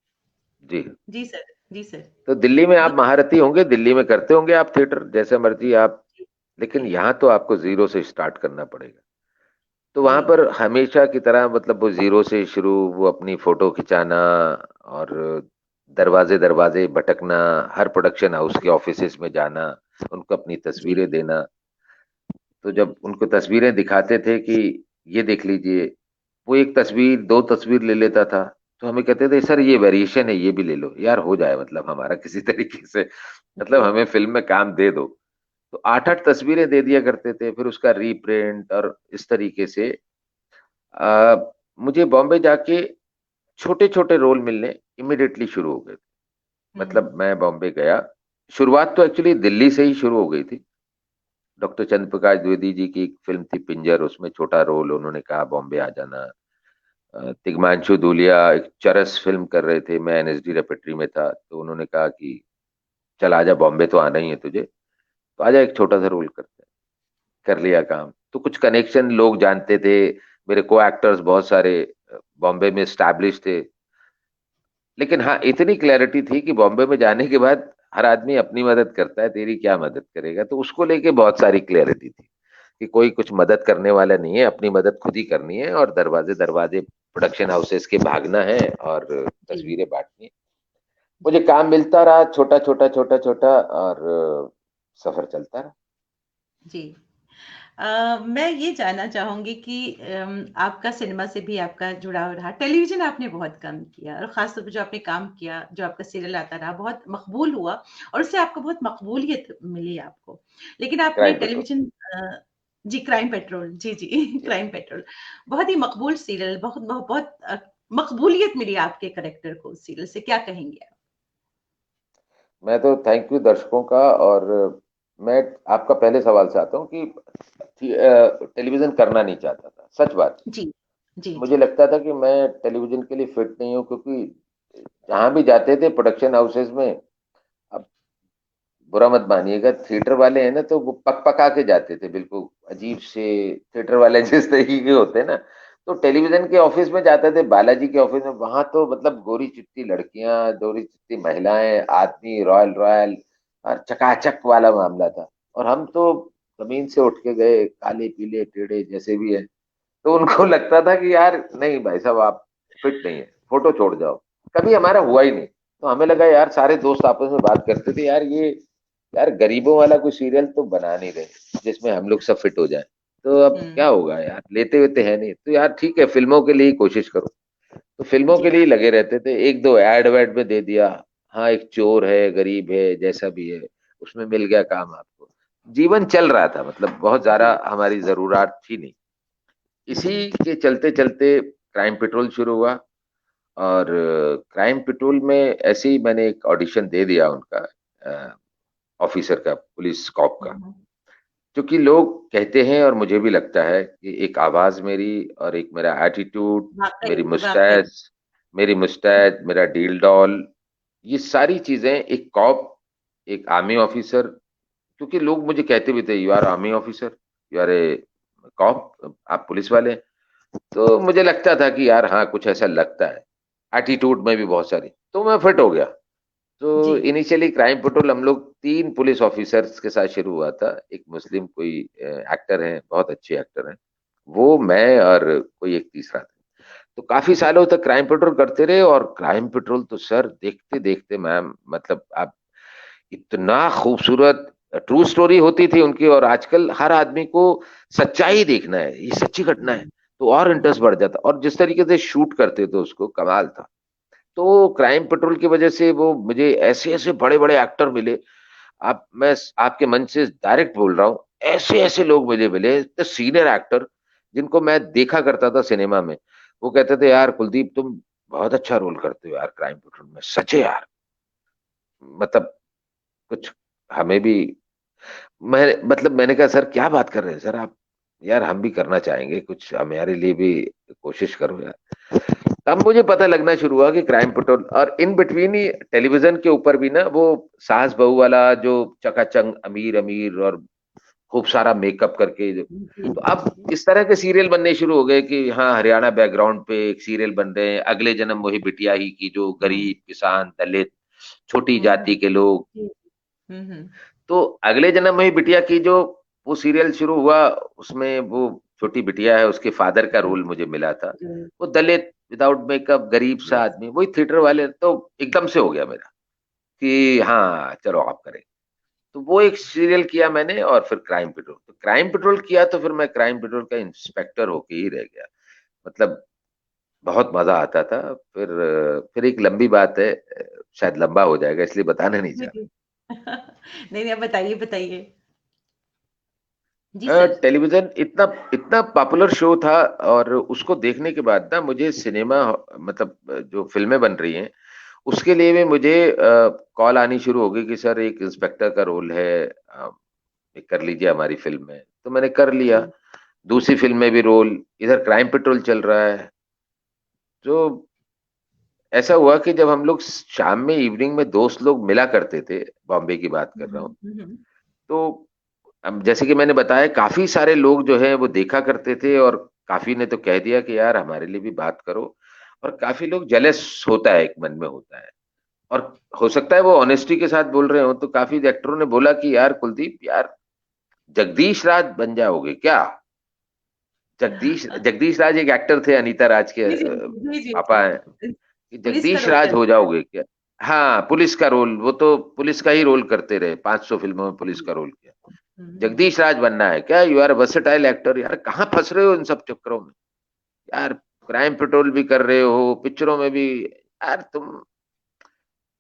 जी। जी सर, जी सर। तो दिल्ली में आप दो महारथी होंगे, दिल्ली में करते होंगे आप थिएटर जैसे मर्जी आप, जी, लेकिन जी, यहाँ तो आपको जीरो से स्टार्ट करना पड़ेगा। तो जी, वहां पर हमेशा की तरह मतलब वो जीरो से शुरू, वो अपनी फोटो खिंचाना और दरवाजे दरवाजे भटकना, हर प्रोडक्शन हाउस के ऑफिसेज में जाना, उनको अपनी जी, तस्वीरें देना। तो जब उनको तस्वीरें दिखाते थे कि ये देख लीजिए, वो एक तस्वीर, दो तस्वीर ले लेता था। तो हमें कहते थे सर ये वेरिएशन है, ये भी ले लो यार, हो जाए मतलब हमारा किसी तरीके से, मतलब जी, हमें फिल्म में काम दे दो। तो 8-8 तस्वीरें दे दिया करते थे, फिर उसका रीप्रिंट और इस तरीके से आ, मुझे बॉम्बे जाके छोटे छोटे रोल मिलने इमिडिएटली शुरू हो गए। हम्म, मतलब मैं बॉम्बे गया, शुरुआत तो एक्चुअली दिल्ली से ही शुरू हो गई थी। डॉक्टर चंद्र प्रकाश द्विवेदी जी की एक फिल्म थी पिंजर, उसमें छोटा रोल, उन्होंने कहा बॉम्बे आ जाना। तिग्मांशु धूलिया एक चरस फिल्म कर रहे थे, मैं एनएसडी रेपेट्री में था, तो उन्होंने कहा कि चल आजा, बॉम्बे तो आना ही है तुझे, तो आजा एक छोटा सा रोल करते हैं। कर लिया काम, तो कुछ कनेक्शन लोग जानते थे, मेरे को एक्टर्स बहुत सारे बॉम्बे में स्टैब्लिश थे। लेकिन हाँ, इतनी क्लैरिटी थी कि बॉम्बे में जाने के बाद हर आदमी अपनी मदद करता है, तेरी क्या मदद करेगा, तो उसको लेके बहुत सारी क्लैरिटी थी कि कोई कुछ मदद करने वाला नहीं है, अपनी मदद खुद ही करनी है और दरवाजे दरवाजे प्रोडक्शन हाउसेस के भागना है और जी, तस्वीरें बांटनी है। मुझे जी, काम मिलता रहा, छोटा छोटा छोटा छोटा, और सफर चलता रहा। जी। मैं ये जानना चाहूंगी कि आपका सिनेमा से भी आपका जुड़ाव रहा, टेलीविजन आपने बहुत कम किया, और खासतौर पर जो आपने काम किया, जो आपका सीरियल आता रहा, बहुत मकबूल हुआ और उससे आपको बहुत मकबूलियत मिली आपको। लेकिन आपने क्राइम पेट्रोल। टेलीविजन जी, क्राइम पेट्रोल, जी, जी, जी, क्राइम पेट्रोल, बहुत ही मकबूल सीरियल, बहुत बहुत बहुत मकबूलियत मिली आपके करेक्टर को उस सीरियल से, क्या कहेंगे आप? मैं तो थैंक यू दर्शकों का। और मैं आपका पहले सवाल से आता हूँ कि टेलीविजन करना नहीं चाहता था, सच बात। जी, जी, मुझे जी, लगता था कि मैं टेलीविजन के लिए फिट नहीं हूँ, क्योंकि जहां भी जाते थे प्रोडक्शन हाउसेस में, अब बुरा मत मानिएगा, थिएटर वाले हैं ना, तो वो पक पका के जाते थे, बिल्कुल अजीब से थिएटर वाले जिस तरीके के होते हैं ना। तो टेलीविजन के ऑफिस में जाते थे, बालाजी के ऑफिस में, वहां तो मतलब गोरी चिट्टी लड़कियां, गोरी चिट्टी महिलाएं, आदमी रॉयल रॉयल, और चकाचक वाला मामला था। और हम तो जमीन से उठ के गए, काले पीले टेढ़े जैसे भी है। तो उनको लगता था कि यार नहीं भाई साहब, आप फिट नहीं है, फोटो छोड़ जाओ। कभी हमारा हुआ ही नहीं। तो हमें लगा यार, सारे दोस्त आपस में बात करते थे यार, ये यार गरीबों वाला कोई सीरियल तो बना नहीं रहे जिसमें हम लोग सब फिट हो जाए। तो अब हुँ, क्या होगा यार, लेते वेते है नहीं, तो यार ठीक है, फिल्मों के लिए ही कोशिश करो। तो फिल्मों के जी, लिए ही लगे रहते थे, एक दो एड वेड में दे दिया, हाँ एक चोर है, गरीब है, जैसा भी है, उसमें मिल गया काम आपको। जीवन चल रहा था, मतलब बहुत ज्यादा जी, हमारी जरूरत थी नहीं। हुँ, इसी के चलते चलते क्राइम पेट्रोल शुरू हुआ। और क्राइम पेट्रोल में ऐसे ही मैंने एक ऑडिशन दे दिया उनका, ऑफिसर का, पुलिस कॉप हुँ, का। हुँ, क्योंकि लोग कहते हैं और मुझे भी लगता है कि एक आवाज मेरी और एक मेरा एटीट्यूड, वाक़ई, मेरी वाक़ई, मुस्टैच, मेरी मुस्टैच, मेरा डील डॉल, ये सारी चीजें एक कॉप, एक आर्मी ऑफिसर, क्योंकि लोग मुझे कहते भी थे you are army officer, you are a cop, आप पुलिस वाले हैं। तो मुझे लगता था कि यार हाँ, कुछ ऐसा लगता है, एटीट्यूड में भी बहुत सारी, तो मैं फिट हो गया। तो जी, इनिशियली क्राइम पेट्रोल हम लोग 3 पुलिस ऑफिसर्स के साथ शुरू हुआ था। एक मुस्लिम कोई एक्टर हैं, बहुत अच्छे एक्टर हैं वो, मैं और कोई एक तीसरा था। तो काफी सालों तक क्राइम पेट्रोल करते रहे, और क्राइम पेट्रोल तो सर देखते देखते मैम, मतलब आप, इतना खूबसूरत ट्रू स्टोरी होती थी उनकी। और आजकल हर आदमी को सच्चाई देखना है, ये सच्ची घटना है, तो और इंटरेस्ट बढ़ जाता। और जिस तरीके से शूट करते थे उसको, कमाल था। तो क्राइम पेट्रोल की वजह से वो मुझे ऐसे ऐसे बड़े बड़े एक्टर मिले। आप, मैं आपके मन से डायरेक्ट बोल रहा हूँ, ऐसे ऐसे लोग मुझे मिले, तो सीनियर एक्टर जिनको मैं देखा करता था सिनेमा में, वो कहते थे यार कुलदीप तुम बहुत अच्छा रोल करते हो यार क्राइम पेट्रोल में, सच है यार। मतलब कुछ हमें भी, मैं मतलब मैंने कहा सर क्या बात कर रहे हैं सर आप, यार हम भी करना चाहेंगे कुछ, हमारे लिए भी कोशिश करो यार। तब मुझे पता लगना शुरू हुआ कि क्राइम पेट्रोल, और इन बिटवीन ही टेलीविजन के ऊपर भी ना वो सास बहू वाला जो चकाचंग अमीर अमीर और खूब सारा मेकअप करके जो, जी तो जी अब जी। इस तरह के सीरियल बनने शुरू हो गए कि हाँ हरियाणा बैकग्राउंड पे एक सीरियल बन रहे हैं, अगले जन्म वही बिटिया ही की, जो हम्म गरीब किसान दलित छोटी हम्म। जाति के लोग। जी। हम्म। तो अगले जन्म में बिटिया की जो वो सीरियल शुरू हुआ, उसमें वो छोटी बिटिया है, उसके फादर का जी रोल मुझे मिला था। जी। वो दलित, विदाउट मेकअप, गरीब सा यस। आदमी, वही थिएटर वाले, तो एकदम से हो गया मेरा कि हाँ चलो आप करें। तो वो एक सीरियल किया मैंने, और फिर क्राइम पेट्रोल, तो क्राइम पेट्रोल किया तो फिर मैं क्राइम पेट्रोल का इंस्पेक्टर होके ही रह गया। मतलब बहुत मजा आता था। फिर एक लंबी बात है, शायद लंबा हो जाएगा इसलिए बताना नहीं जी चाहता। जी। नहीं नहीं, आप बताइए बताइए। जी सर। टेलीविजन इतना इतना पॉपुलर शो था, और उसको देखने के बाद ना मुझे सिनेमा, मतलब जो फिल्में बन रही हैं उसके लिए भी मुझे कॉल आनी शुरू हो गई कि सर एक इंस्पेक्टर का रोल है, ये कर लीजिए हमारी फिल्म में। तो मैंने कर लिया। जी दूसरी फिल्म में भी रोल, इधर क्राइम पेट्रोल चल रहा है। तो ऐसा हुआ कि जब हम लोग शाम में, इवनिंग में दोस्त लोग मिला करते थे, बॉम्बे की बात कर रहा हूँ, हम्म। तो अब जैसे कि मैंने बताया काफी सारे लोग जो है वो देखा करते थे, और काफी ने तो कह दिया कि यार हमारे लिए भी बात करो। और काफी लोग जेलस होता है, एक मन में होता है। और हो सकता है वो ऑनेस्टी के साथ बोल रहे हो, तो काफी एक्टरों ने बोला कि यार कुलदीप यार जगदीश राज बन जाओगे क्या। जगदीश जगदीश राज एक एक्टर थे, अनीता राज के जी जी जी जी पापा हैं, जी। कि पुलिस का जगदीश रोल राज हो करते थे। जाओगे क्या। हाँ पुलिस का रोल, वो तो पुलिस का ही रोल करते रहे, 500 फिल्मों में पुलिस का रोल किया। हम्म। जगदीश राज बनना है क्या, यू आर वर्सेटाइल एक्टर, यार कहाँ फंस रहे हो इन सब चक्करों में यार, क्राइम पेट्रोल भी कर रहे हो, पिक्चरों में भी, यार तुम।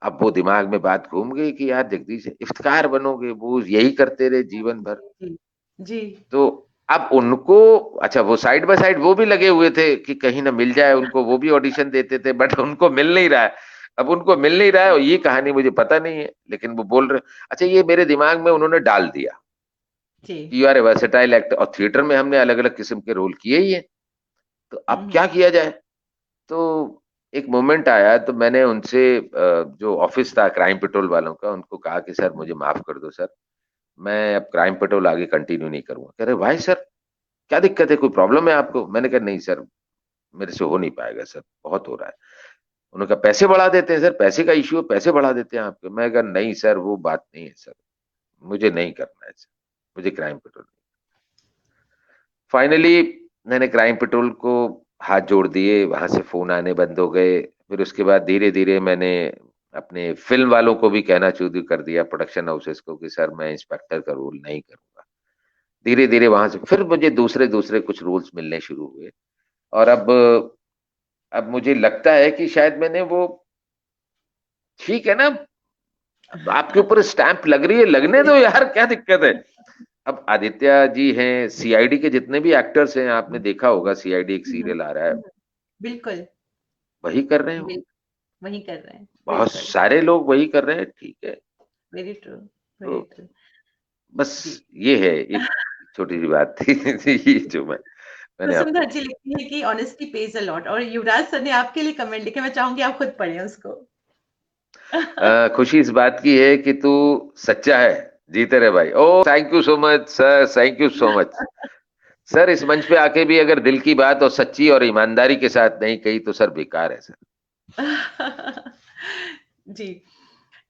अब वो दिमाग में बात घूम गई कि यार जगदीश इफ्तिकार बनोगे, वो यही करते रहे जीवन भर। जी जी। तो अब उनको, अच्छा वो साइड बाय साइड वो भी लगे हुए थे कि कहीं ना मिल जाए उनको, वो भी ऑडिशन देते थे, बट उनको मिल नहीं रहा है। अब उनको मिल नहीं रहा है, और ये कहानी मुझे पता नहीं है, लेकिन वो बोल रहे, अच्छा ये मेरे दिमाग में उन्होंने डाल दिया जी। कि you are a versatile actor, और थिएटर में हमने अलग अलग किस्म के रोल किए ही है, तो अब क्या हम्म। किया जाए। तो एक मोमेंट आया, तो मैंने उनसे जो ऑफिस था क्राइम पेट्रोल वालों का, उनको कहा कि सर मुझे माफ कर दो सर, मैं अब क्राइम पेट्रोल आगे कंटिन्यू नहीं करूंगा। कह रहे भाई सर क्या दिक्कत है, कोई प्रॉब्लम है आपको। मैंने कहा नहीं सर, मेरे से हो नहीं पाएगा सर, बहुत हो रहा है। उन्होंने कहा पैसे बढ़ा देते हैं सर, पैसे का इश्यू है, पैसे बढ़ा देते हैं आपके। मैं कहा नहीं सर वो बात नहीं है सर, मुझे नहीं करना है सर, मुझे क्राइम पेट्रोल। फाइनली मैंने क्राइम पेट्रोल को हाथ जोड़ दिए, वहां से फोन आने बंद हो गए। फिर उसके बाद धीरे धीरे मैंने अपने फिल्म वालों को भी कहना शुरू कर दिया, प्रोडक्शन हाउसेस को, कि सर मैं इंस्पेक्टर का रोल नहीं करूंगा। धीरे धीरे वहां से फिर मुझे दूसरे दूसरे कुछ रोल्स मिलने शुरू हुए। और अब मुझे लगता है कि शायद मैंने वो, ठीक है ना, अब आपके ऊपर स्टैंप लग रही है, लगने दो यार, क्या दिक्कत है। अब आदित्य जी हैं, सीआईडी के जितने भी एक्टर्स हैं, आपने देखा होगा सीआईडी एक हम्म, सीरियल आ रहा है, बिल्कुल। वही कर रहे हैं वो। बिल्कुल वही कर रहे हैं, बहुत बिल्कुल। सारे लोग वही कर रहे हैं, ठीक है। Very true. तो वेरी ट्रू। बस जी। ये है एक छोटी सी बात थी ये जो मैंने मुझे आपको, अच्छी लगती है कि ऑनेस्टी पेज अ लॉट, और युवराज सर ने आपके लिए कमेंट लिखे, मैं चाहूंगी आप खुद पढ़ें उसको। खुशी इस बात की है कि तू सच्चा है, जीते रहे भाई। Oh thank you so much sir, thank you so much sir. इस मंच पे आके भी अगर दिल की बात और सच्ची और ईमानदारी के साथ नहीं कही तो सर बेकार है सर। जी।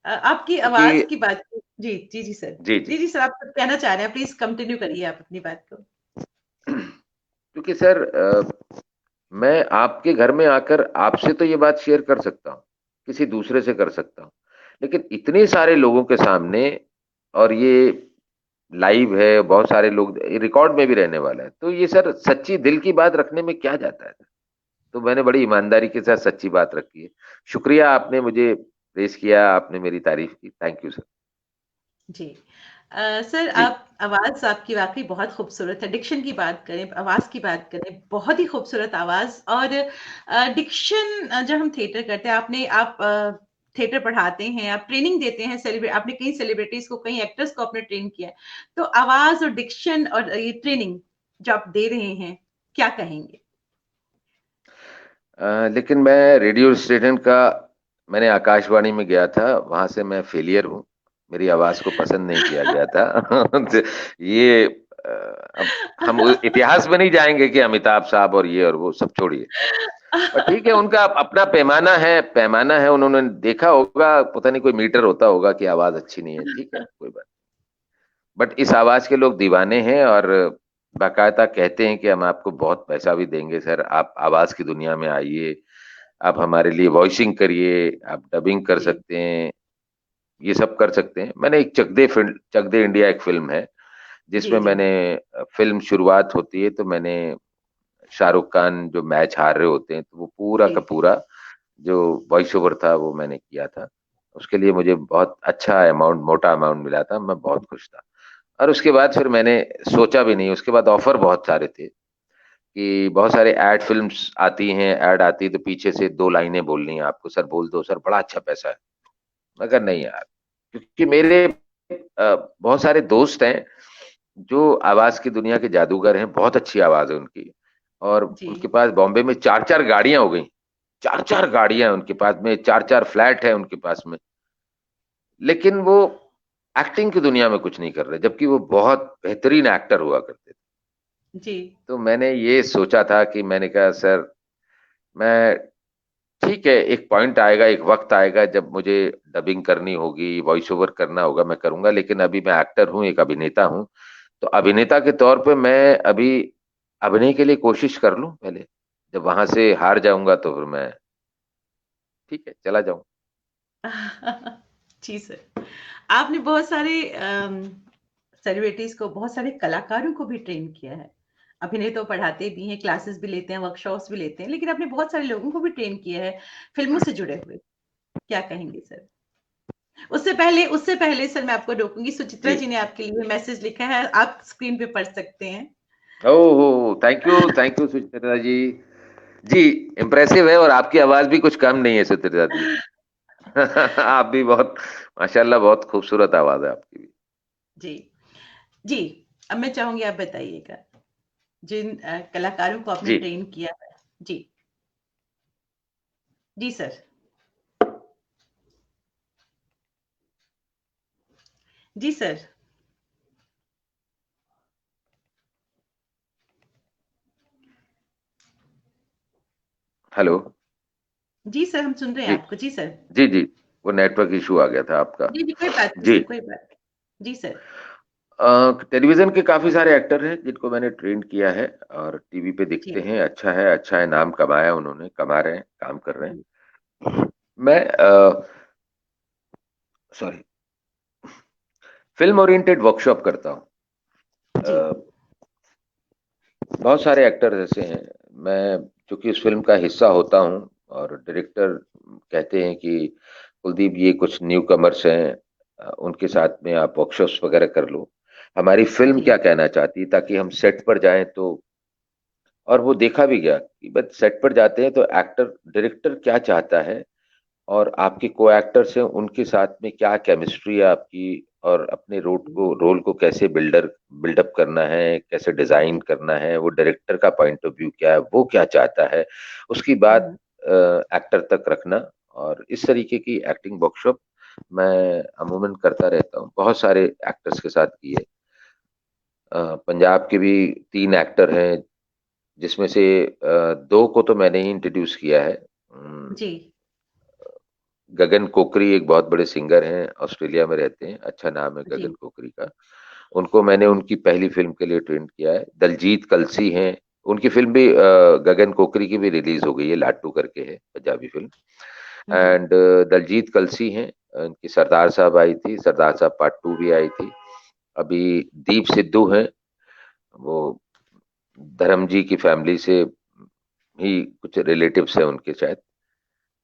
आपकी क्योंकि, आवाज की बात। जी जी जी सर। जी जी, जी जी सर, आप कुछ कहना चाह रहे हैं, प्लीज कंटिन्यू करिए आप अपनी बात को। क्योंकि सर मैं आपके घर में आकर आपसे तो ये बात शेयर कर सकता हूँ, किसी दूसरे से कर सकता हूँ, लेकिन इतने सारे लोगों के सामने, और ये लाइव है, बहुत सारे लोग, रिकॉर्ड में भी रहने वाला है, तो ये सर सच्ची दिल की बात रखने में क्या जाता है। तो मैंने बड़ी ईमानदारी के साथ सच्ची बात रखी है। शुक्रिया, आपने मुझे प्रेस किया, आपने मेरी तारीफ की, थैंक यू सर। जी। सर, जी। आप आवाज़ आपकी वाक़ई बहुत खूबसूरत है। डिक्शन की बात करें, आवाज़ की बात करें, बहुत ही खूबसूरत आवाज़। और डिक्शन, जब हम थिएटर करते हैं, आप थिएटर पढ़ाते हैं, आप ट्रेनिंग देते हैं, आपने कई सेलिब्रिटीज़ को, कई एक्टर्स को आपने ट्रेन किया है। तो आवाज़ और डिक्शन और ये ट्रेनिंग जो आप दे रहे हैं, क्या कहेंगे? लेकिन मैं रेडियो स्टेशन का, मैंने आकाशवाणी में गया था, वहां से मैं फेलियर हूँ। मेरी आवाज को पसंद नहीं किया गया था। तो ये अब हम इतिहास में नहीं जाएंगे कि अमिताभ साहब और ये और वो सब छोड़िए। पर ठीक है, उनका अपना पैमाना है, पैमाना है, उन्होंने देखा होगा, पता नहीं कोई मीटर होता होगा कि आवाज अच्छी नहीं है, ठीक है, कोई बात। बट इस आवाज के लोग दीवाने हैं, और बाकायदा कहते हैं कि हम आपको बहुत पैसा भी देंगे सर, आप आवाज की दुनिया में आइए, आप हमारे लिए वॉइसिंग करिए, आप डबिंग कर जी, सकते हैं, ये सब कर सकते हैं। मैंने एक चक दे फिल्म, चक दे इंडिया एक फिल्म है, जी, जिसमें जी, मैंने, फिल्म शुरुआत होती है तो मैंने, शाहरुख खान जो मैच हार रहे होते हैं, तो वो पूरा जी। का पूरा जो वॉइस ओवर था वो मैंने किया था। उसके लिए मुझे बहुत अच्छा अमाउंट, मोटा अमाउंट मिला था, मैं बहुत खुश था। और उसके बाद फिर मैंने सोचा भी नहीं, उसके बाद ऑफर बहुत सारे थे कि बहुत सारे एड फिल्म्स आती हैं, ऐड आती है तो पीछे से दो लाइनें बोलनी है आपको, सर बोल दो सर, बड़ा अच्छा पैसा है। मगर नहीं यार, क्योंकि मेरे बहुत सारे दोस्त हैं जो आवाज की दुनिया के जादूगर हैं, बहुत अच्छी आवाज है उनकी, और जी। उनके पास बॉम्बे में चार चार गाड़ियां हो गई, चार चार गाड़ियां हैं उनके पास में, चार चार फ्लैट है उनके पास में, लेकिन वो एक्टिंग की दुनिया में कुछ नहीं कर रहे, जबकि वो बहुत बेहतरीन एक्टर हुआ करते थे। जी। तो मैंने ये सोचा था कि, मैंने कहा सर, मैं, ठीक है, एक पॉइंट आएगा, एक वक्त आएगा जब मुझे डबिंग करनी होगी, वॉइस ओवर करना होगा, मैं करूंगा, लेकिन अभी मैं एक्टर हूँ, एक अभिनेता हूँ। तो अभिनेता के तौर पे मैं अभी अभिनय के लिए कोशिश कर लूं पहले, जब वहां से हार जाऊंगा तो फिर मैं, ठीक है, चला जाऊं। जी सर। आपने बहुत सारे सेलिब्रिटीज़ को, बहुत सारे कलाकारों को भी ट्रेन किया है। अभिनय तो पढ़ाते भी हैं, क्लासेस भी लेते हैं, वर्कशॉप्स भी लेते हैं, लेकिन आपने बहुत सारे लोगों को भी ट्रेन किया है, फ़िल्मों से जुड़े हुए। क्या कहेंगे सर? उससे पहले सर, मैं आपको रोकूँगी, सुचित्रा जी। जी ने आपके लिए मैसेज लिखा है, आप स्क्रीन पे पढ़ सकते हैं। Oh, thank you Suchitra ji. जी, इम्प्रेसिव है, और आपकी आवाज भी कुछ कम नहीं है सुचित्रा जी। आप भी बहुत, माशाल्लाह, बहुत खूबसूरत आवाज है आपकी भी। जी। जी, अब मैं चाहूँगी आप बताइएगा, जिन कलाकारों को आपने जी। ट्रेन किया है। जी। जी सर। जी सर। हेलो। जी सर, हम सुन रहे हैं जी। आपको। जी सर। जी। जी। वो नेटवर्क इशू आ गया था आपका। जी, जी, कोई बात नहीं जी। सर, कोई बात नहीं। जी सर। टेलीविजन के काफी सारे एक्टर हैं जिनको मैंने ट्रेन किया है, और टीवी पे दिखते जी, हैं, अच्छा है, अच्छा है, नाम कमाया उन्होंने, कमा रहे हैं, काम कर रहे जी, हैं। मैं, सॉरी, फिल्म ओरिएंटेड वर्कशॉप करता हूँ। जी, बहुत सारे एक्टर ऐसे हैं, मैं चूंकि उस फिल्म का हिस्सा होता हूँ, और डायरेक्टर कहते हैं कि कुलदीप, ये कुछ न्यू कमर्स हैं, उनके साथ में आप वर्कशॉप्स वगैरह कर लो, हमारी फिल्म जी, क्या कहना चाहती है, ताकि हम सेट पर जाएं तो, और वो देखा भी गया कि बस सेट पर जाते हैं तो एक्टर, डायरेक्टर क्या चाहता है, और आपके को एक्टर्स हैं उनके साथ में क्या केमिस्ट्री है आपकी, और अपने रोल को कैसे बिल्डअप करना है, कैसे डिजाइन जी। करना है, वो डायरेक्टर का पॉइंट ऑफ व्यू क्या है, वो क्या चाहता है, उसकी बात हुँ, एक्टर तक रखना। और इस तरीके की एक्टिंग वर्कशॉप मैं अमूमन करता रहता हूँ, बहुत सारे एक्टर्स के साथ की है। पंजाब के भी तीन एक्टर हैं, जिसमें से दो को तो मैंने ही इंट्रोड्यूस किया है। जी, गगन कोकरी एक बहुत बड़े सिंगर हैं, ऑस्ट्रेलिया में रहते हैं, अच्छा नाम है गगन जी, कोकरी का। उनको मैंने उनकी पहली फिल्म के लिए ट्रेन किया है। दलजीत कलसी हैं, उनकी फिल्म भी गगन कोकरी की भी रिलीज हो गई है, लाटू करके है पंजाबी फिल्म। जी। एंड दलजीत कलसी हैं, उनकी सरदार साहब आई थी, सरदार साहब पार्ट 2 भी आई थी। अभी दीप सिद्धू हैं, वो धर्म जी की फैमिली से ही कुछ रिलेटिव्स हैं उनके शायद।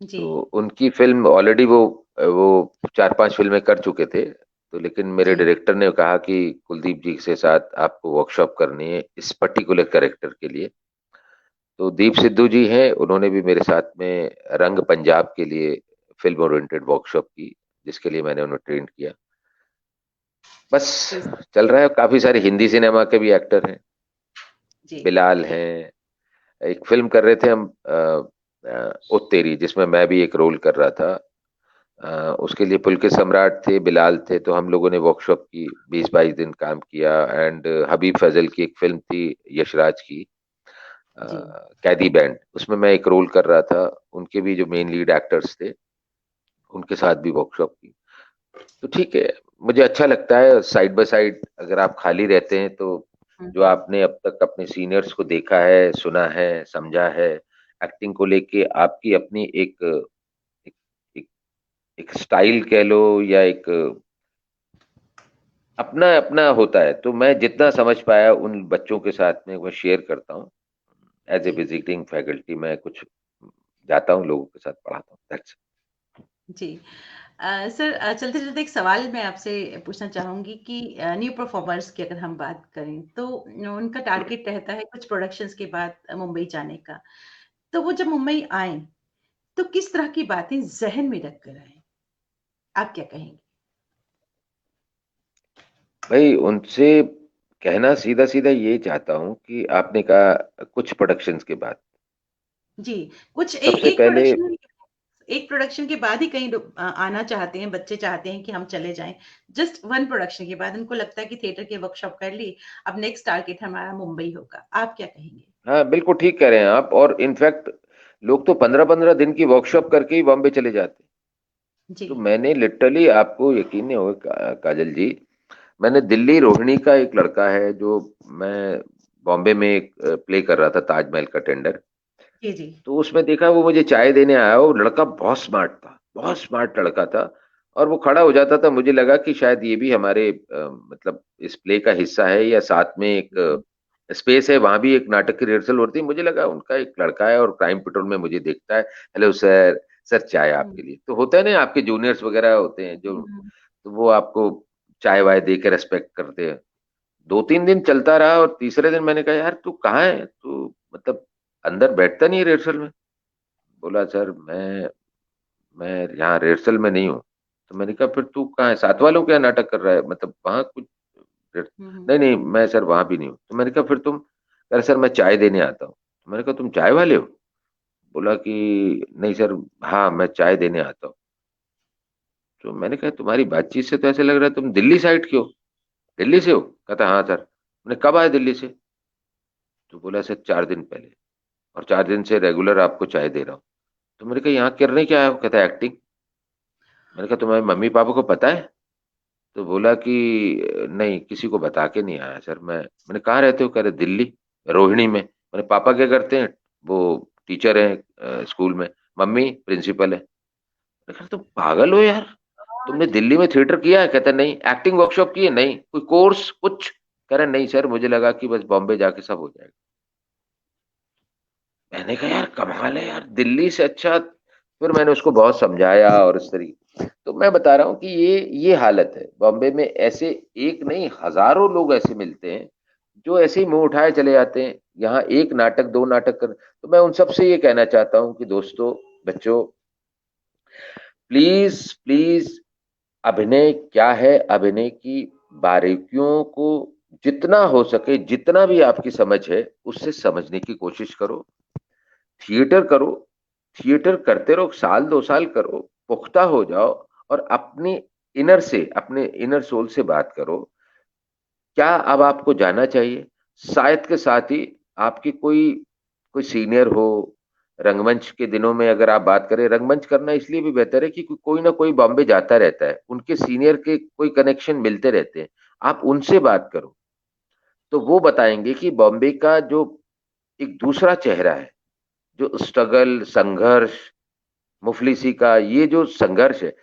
जी। तो उनकी फिल्म ऑलरेडी वो 4-5 फिल्में कर चुके थे। तो लेकिन मेरे जी। डायरेक्टर ने कहा कि कुलदीप जी के साथ आपको वर्कशॉप करनी है इस पर्टिकुलर कैरेक्टर के लिए। तो दीप सिद्धू जी हैं, उन्होंने भी मेरे साथ में रंग पंजाब के लिए फिल्म ओरिएंटेड वर्कशॉप की, जिसके लिए मैंने उन्हें ट्रेन किया। बस तो चल रहा है। काफी सारे हिंदी सिनेमा के भी एक्टर हैं, जी। बिलाल हैं। एक फिल्म कर रहे थे हम, ओ तेरी, जिसमें मैं भी एक रोल कर रहा था। उसके लिए पुलकित सम्राट थे, बिलाल थे, तो हम लोगों ने वर्कशॉप की, 20-22 दिन काम किया। एंड हबीब फजल की एक फिल्म थी यशराज की, अ, जी। कैदी बैंड, उसमें मैं एक रोल कर रहा था। उनके भी जो मेन लीड एक्टर्स थे, उनके साथ भी वर्कशॉप की। तो ठीक है, मुझे अच्छा लगता है साइड बाय साइड अगर आप खाली रहते हैं तो जो हम्म। आपने अब तक अपने सीनियर्स को देखा है, सुना है, समझा है, एक्टिंग को लेके आपकी अपनी एक, एक, एक स्टाइल कह लो, या एक अपना अपना होता है। तो मैं जितना समझ पाया उन बच्चों के साथ में वो शेयर करता हूँ। एज ए जी। विजिटिंग फैकल्टी मैं कुछ जाता हूँ, लोगों के साथ पढ़ाता हूँ। That's it। जी। सर, चलते-चलते एक सवाल मैं आपसे पूछना चाहूँगी कि न्यू परफॉर्मर्स की अगर हम बात करें, तो उनका टारगेट रहता है कुछ प्रोडक्शंस के बाद मुंबई जाने का। तो वो जब मुंबई आएँ, तो किस तरह की बातें ज़हन में रख कर आएँ? आप क्या कहेंगे? भाई उनसे कहना सीधा सीधा ये चाहता हूँ कि आपने कहा कुछ प्रोडक्शंस के बाद, जी, कुछ ए सबसे एक पहले एक प्रोडक्शन के बाद ही कई लोग आना चाहते हैं, बच्चे चाहते हैं कि हम चले जाएँ। जस्ट 1 प्रोडक्शन के बाद उनको लगता है कि थिएटर की वर्कशॉप कर ली, अब नेक्स्ट टारगेट हमारा मुंबई होगा। आप क्या कहेंगे? हाँ बिल्कुल ठीक कह रहे हैं आप। और इनफैक्ट लोग तो 15-15 दिन की वर्कशॉप करके ही बॉम्बे चले जाते हैं। जी। तो मैंने लिटरली, आपको यकीन नहीं होगा काजल जी, मैंने दिल्ली रोहिणी का एक लड़का है जो, मैं बॉम्बे में एक प्ले कर रहा था ताजमहल का टेंडर। जी। जी। तो उसमें देखा वो मुझे चाय देने आया, वो लड़का बहुत स्मार्ट था, बहुत स्मार्ट लड़का था। और वो खड़ा हो जाता था, मुझे लगा कि शायद ये भी हमारे मतलब इस प्ले का हिस्सा है, या साथ में एक हुँ। स्पेस है, वहां भी एक नाटक की रिहर्सल होती है। मुझे लगा उनका एक लड़का है और क्राइम पेट्रोल में मुझे देखता है, हेलो सर, सर चाय हुँ। आपके लिए। तो होता है ना, आपके जूनियर्स वगैरह होते हैं जो, हुँ, हुँ। तो वो आपको चाय वाय दे के रेस्पेक्ट करते हैं। 2-3 दिन चलता रहा, और तीसरे दिन मैंने कहा यार तू कहाँ है, तू मतलब अंदर बैठता नहीं है रिहर्सल में। बोला सर मैं यहाँ रिहर्सल में नहीं हूँ। तो मैंने कहा फिर तू कहाँ है, साथ वालों क्या नाटक कर रहा है, मतलब वहां कुछ हुँ, हुँ। नहीं नहीं मैं सर वहां भी नहीं हूँ। तो मैंने कहा फिर तुम, अरे सर मैं चाय देने आता हूँ। तो मैंने कहा तुम चाय वाले हो? बोला कि नहीं सर, हाँ मैं चाय देने आता हूँ। तो मैंने कहा तुम्हारी बातचीत से तो ऐसे लग रहा है तुम दिल्ली साइड के हो, दिल्ली से हो? कहता हाँ सर। मैंने कब आए दिल्ली से? तो बोला सर 4 दिन पहले, और 4 दिन से रेगुलर आपको चाय दे रहा हूँ। तो मैंने कहा यहाँ करने क्या आया हो? कहता एक्टिंग। मैंने कहा तुम्हारे मम्मी पापा को पता है? तो बोला कि नहीं किसी को बता के नहीं आया सर मैं। मैंने कहाँ रहते हो? कह रहे दिल्ली रोहिणी में। मैंने पापा क्या करते हैं? वो टीचर हैं स्कूल में। मम्मी प्रिंसिपल है। मैंने कहा तुम पागल हो यार, तुमने गॉड! दिल्ली में थिएटर किया है? कहता नहीं। एक्टिंग वर्कशॉप की है? नहीं। कोई कोर्स कुछ? कह रहे नहीं सर, मुझे लगा कि बस बॉम्बे जाके सब हो जाएगा। मैंने कहा यार कमाल है यार, दिल्ली से अच्छा। फिर मैंने उसको बहुत समझाया और इस तरीके। तो मैं बता रहा हूँ कि ये हालत है बॉम्बे में। ऐसे एक नहीं, हजारों लोग ऐसे मिलते हैं जो ऐसे ही मुंह उठाए चले जाते हैं। यहाँ एक नाटक, दो नाटक कर। तो मैं उन सबसे ये कहना चाहता हूँ कि दोस्तों, बच्चों, प्लीज प्लीज, अभिनय क्या है, अभिनय की बारीकियों को जितना हो सके, जितना भी आपकी समझ है, उससे समझने की कोशिश करो। थिएटर करो, थिएटर करते रहो, 1-2 साल करो, पुख्ता हो जाओ, और अपनी इनर से, अपने इनर सोल से बात करो। क्या अब आपको जाना चाहिए? शायद के साथ ही आपकी कोई कोई सीनियर हो। रंगमंच के दिनों में अगर आप बात करें, रंगमंच करना इसलिए भी बेहतर है कि कोई ना कोई बॉम्बे जाता रहता है, उनके सीनियर के कोई कनेक्शन मिलते रहते हैं। आप उनसे बात करो, तो वो बताएंगे कि बॉम्बे का जो एक दूसरा चेहरा है, जो स्ट्रगल, संघर्ष, मुफलिसी का ये जो संघर्ष है,